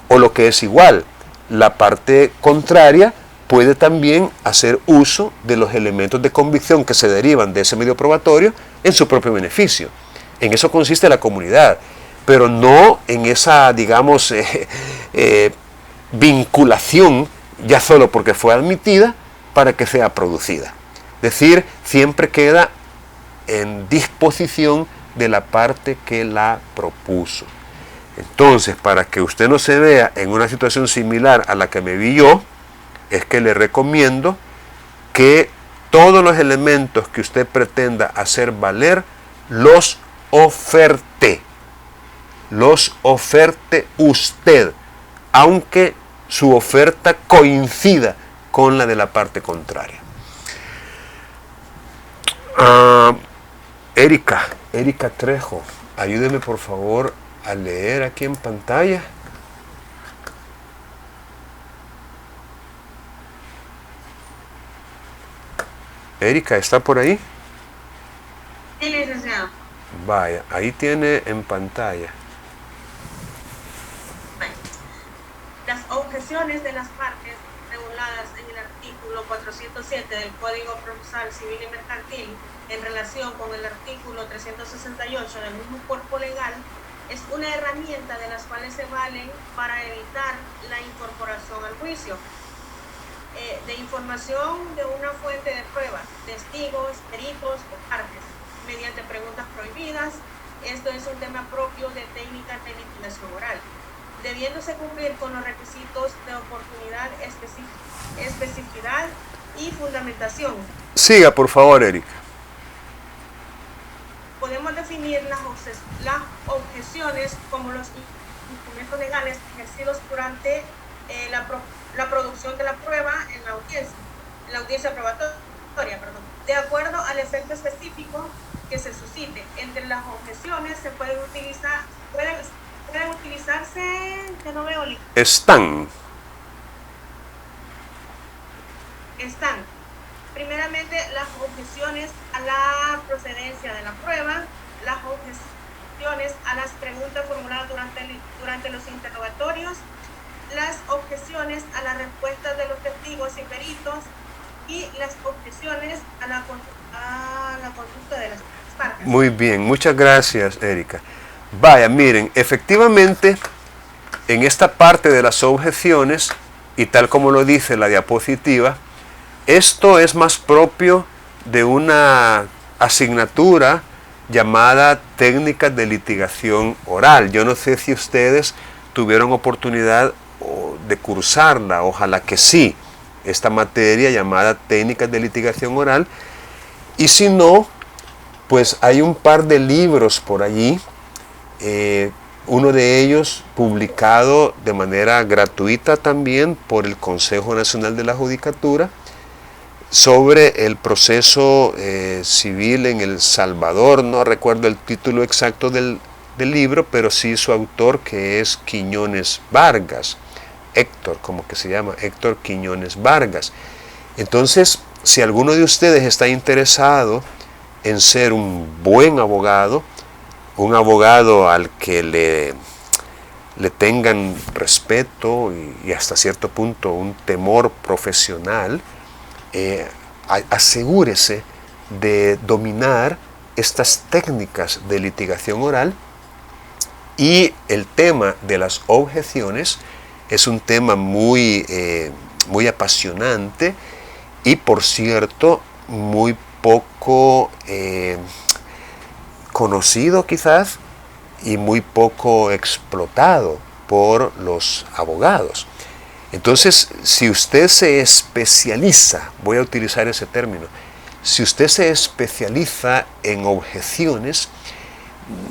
O lo que es igual, la parte contraria puede también hacer uso de los elementos de convicción que se derivan de ese medio probatorio en su propio beneficio. En eso consiste la comunidad, pero no en esa, digamos, vinculación ya solo porque fue admitida para que sea producida. Es decir, siempre queda en disposición de la parte que la propuso. Entonces, para que usted no se vea en una situación similar a la que me vi yo, es que le recomiendo que todos los elementos que usted pretenda hacer valer los oferte usted, aunque su oferta coincida con la de la parte contraria. Erika Trejo, ayúdeme por favor a leer aquí en pantalla. Erika, ¿está por ahí? Sí, licenciado. Vaya, ahí tiene en pantalla. Las objeciones de las partes reguladas en el artículo 407 del Código Procesal Civil y Mercantil en relación con el artículo 368 del mismo cuerpo legal es una herramienta de las cuales se valen para evitar la incorporación al juicio de información de una fuente de prueba, testigos, peritos o partes, mediante preguntas prohibidas. Esto es un tema propio de técnicas de litigación oral, debiéndose cumplir con los requisitos de oportunidad, especificidad y fundamentación. Siga, por favor, Erika. Podemos definir las objeciones como los instrumentos legales ejercidos durante la producción de la prueba en la audiencia probatoria, de acuerdo al efecto específico que se suscite. Entre las objeciones se pueden utilizarse, que no veo. Están. Primeramente, las objeciones a la procedencia de la prueba, las objeciones a las preguntas formuladas durante los interrogatorios, las objeciones a las respuestas de los testigos y peritos y las objeciones a la conducta de las partes. Muy bien, muchas gracias, Erika. Vaya, miren, efectivamente, en esta parte de las objeciones, y tal como lo dice la diapositiva, esto es más propio de una asignatura llamada técnicas de litigación oral. Yo no sé si ustedes tuvieron oportunidad de cursarla, ojalá que sí, esta materia llamada técnicas de litigación oral, y si no, pues hay un par de libros por allí, uno de ellos publicado de manera gratuita también por el Consejo Nacional de la Judicatura, sobre el proceso civil en El Salvador. No recuerdo el título exacto del libro, pero sí su autor, que es Quiñones Vargas, Héctor, como que se llama, Héctor Quiñones Vargas. Entonces, si alguno de ustedes está interesado en ser un buen abogado, un abogado al que le tengan respeto y hasta cierto punto un temor profesional, asegúrese de dominar estas técnicas de litigación oral, y el tema de las objeciones es un tema muy apasionante y, por cierto, muy poco conocido quizás y muy poco explotado por los abogados. Entonces, si usted se especializa, voy a utilizar ese término, si usted se especializa en objeciones,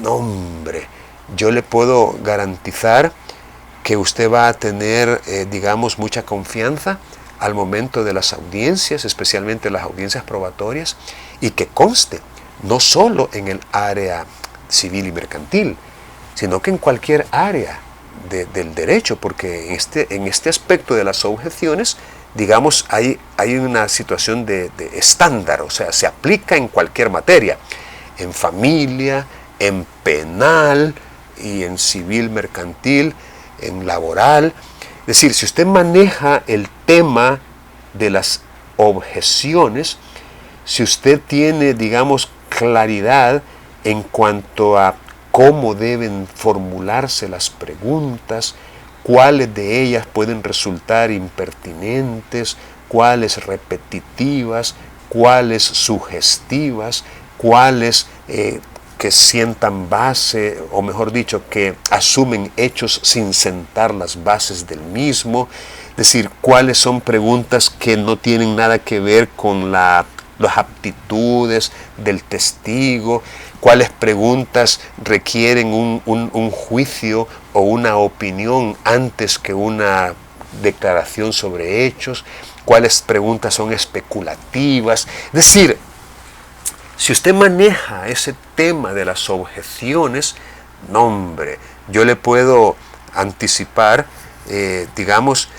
no, hombre, yo le puedo garantizar que usted va a tener, digamos, mucha confianza al momento de las audiencias, especialmente las audiencias probatorias, y que conste, no solo en el área civil y mercantil, sino que en cualquier área del derecho, porque en este aspecto de las objeciones, digamos, hay una situación de estándar, o sea, se aplica en cualquier materia, en familia, en penal y en civil mercantil, en laboral. Es decir, si usted maneja el tema de las objeciones, si usted tiene, digamos, claridad en cuanto a cómo deben formularse las preguntas, cuáles de ellas pueden resultar impertinentes, cuáles repetitivas, cuáles sugestivas, cuáles que sientan base, o mejor dicho, que asumen hechos sin sentar las bases del mismo. Es decir, cuáles son preguntas que no tienen nada que ver con las aptitudes del testigo, cuáles preguntas requieren un juicio o una opinión antes que una declaración sobre hechos, cuáles preguntas son especulativas. Es decir, Si usted maneja ese tema de las objeciones, no hombre, yo le puedo anticipar, digamos,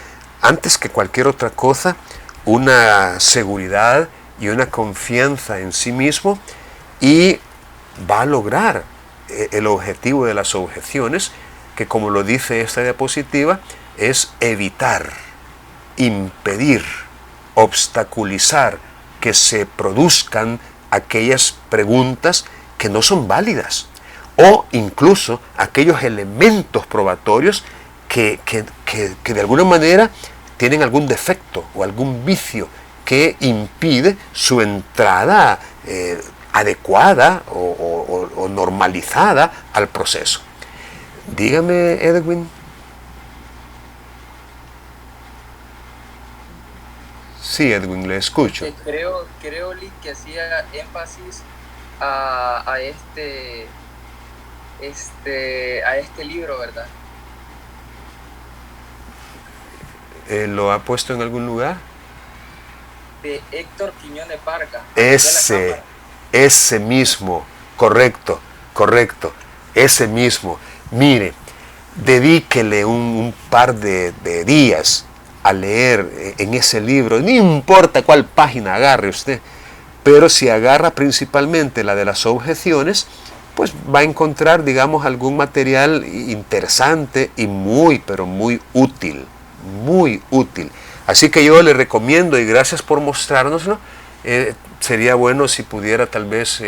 antes que cualquier otra cosa, una seguridad y una confianza en sí mismo, y va a lograr el objetivo de las objeciones, que como lo dice esta diapositiva, es evitar, impedir, obstaculizar que se produzcan aquellas preguntas que no son válidas, o incluso aquellos elementos probatorios que de alguna manera tienen algún defecto o algún vicio que impide su entrada adecuada o normalizada al proceso. Dígame, Edwin. Sí, Edwin, le escucho. Creo Lee, que hacía énfasis a este libro, ¿verdad? ¿Lo ha puesto en algún lugar? De Héctor Quiñones Vargas. Ese mismo, correcto, ese mismo. Mire, dedíquele un par de días a leer en ese libro, no importa cuál página agarre usted, pero si agarra principalmente la de las objeciones, pues va a encontrar, digamos, algún material interesante y muy, pero muy útil, muy útil. Así que yo le recomiendo, y gracias por mostrárnoslo, sería bueno si pudiera tal vez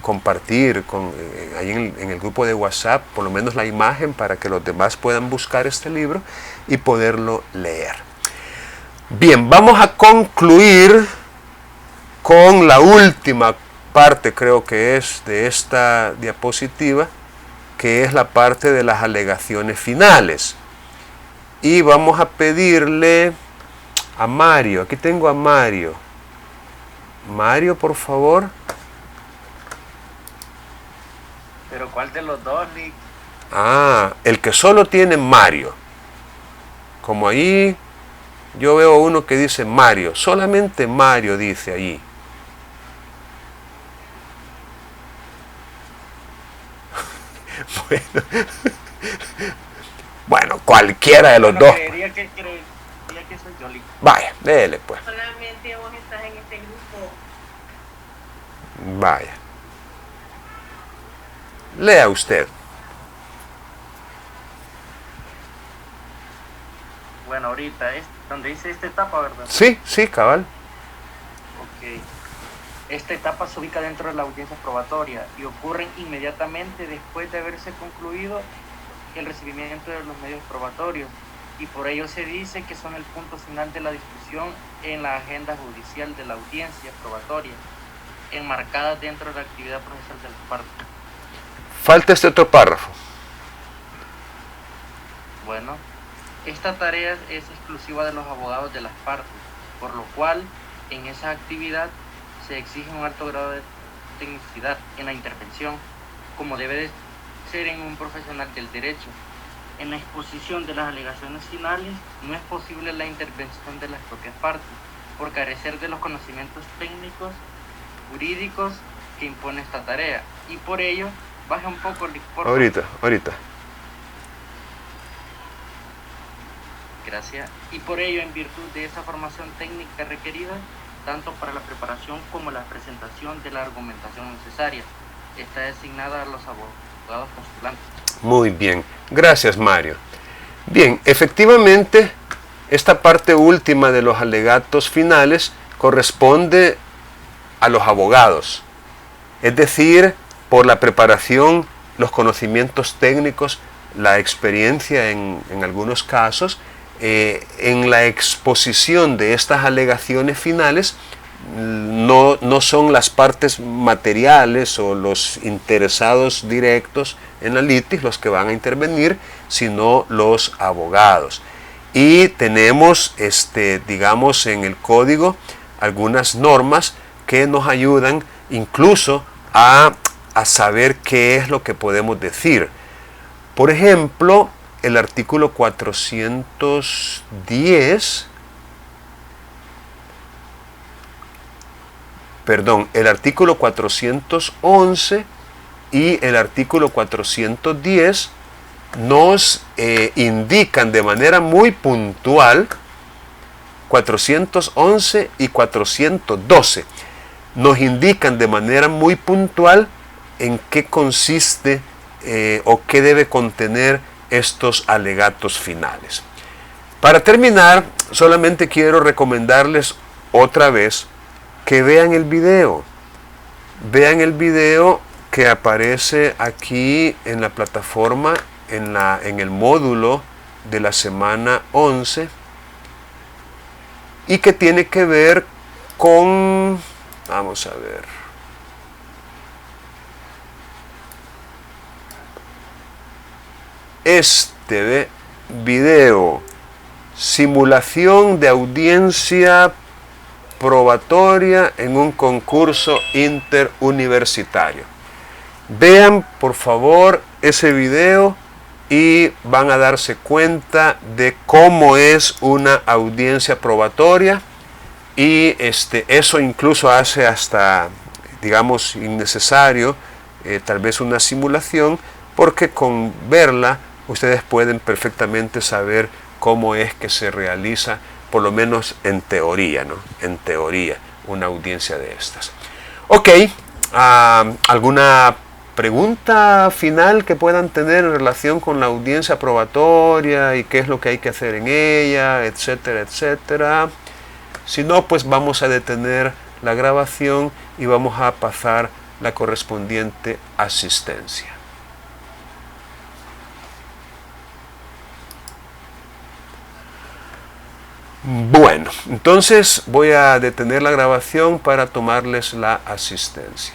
compartir ahí en el grupo de WhatsApp por lo menos la imagen para que los demás puedan buscar este libro y poderlo leer. Bien, vamos a concluir con la última parte, creo que es, de esta diapositiva, que es la parte de las alegaciones finales. Y vamos a pedirle a Mario, aquí tengo a Mario. Mario, por favor. ¿Pero cuál de los dos, Nick? Ah, el que solo tiene Mario. Como ahí yo veo uno que dice Mario, solamente Mario dice allí. Bueno, cualquiera de los dos. Creería que soy yo, Nick. Vaya, déle pues. Solamente vos estás en este grupo. Vaya. Lea usted. Bueno, ahorita es donde dice esta etapa, ¿verdad? Sí, cabal. Ok. Esta etapa se ubica dentro de la audiencia probatoria y ocurre inmediatamente después de haberse concluido el recibimiento de los medios probatorios, y por ello se dice que son el punto final de la discusión en la agenda judicial de la audiencia probatoria, enmarcada dentro de la actividad procesal de las partes. Falta este otro párrafo. Bueno, esta tarea es exclusiva de los abogados de las partes, por lo cual en esa actividad se exige un alto grado de tecnicidad en la intervención, como debe de ser en un profesional del derecho. En la exposición de las alegaciones finales no es posible la intervención de las propias partes, por carecer de los conocimientos técnicos, jurídicos que impone esta tarea, y por ello baja un poco el por Ahorita. Gracias. Y por ello, en virtud de esa formación técnica requerida, tanto para la preparación como la presentación de la argumentación necesaria, está designada a los abogados postulantes. Muy bien. Gracias, Mario. Bien, efectivamente, esta parte última de los alegatos finales corresponde a los abogados. Es decir, por la preparación, los conocimientos técnicos, la experiencia en algunos casos, en la exposición de estas alegaciones finales, no son las partes materiales o los interesados directos en la litis los que van a intervenir, sino los abogados. Y tenemos, digamos, en el código algunas normas que nos ayudan incluso a saber qué es lo que podemos decir. Por ejemplo, el artículo 410 el artículo 411 y el artículo 410 nos indican de manera muy puntual, 411 y 412, nos indican de manera muy puntual en qué consiste o qué debe contener estos alegatos finales. Para terminar, solamente quiero recomendarles otra vez que vean el video. Vean el video que aparece aquí en la plataforma, en el módulo de la semana 11, y que tiene que ver con, vamos a ver, este video, simulación de audiencia probatoria en un concurso interuniversitario. Vean por favor ese video y van a darse cuenta de cómo es una audiencia probatoria, y eso incluso hace hasta, digamos, innecesario tal vez una simulación, porque con verla ustedes pueden perfectamente saber cómo es que se realiza, por lo menos en teoría, ¿no? En teoría, una audiencia de estas. Ok, ¿alguna pregunta final que puedan tener en relación con la audiencia probatoria y qué es lo que hay que hacer en ella, etcétera, etcétera? Si no, pues vamos a detener la grabación y vamos a pasar la correspondiente asistencia. Bueno, entonces voy a detener la grabación para tomarles la asistencia.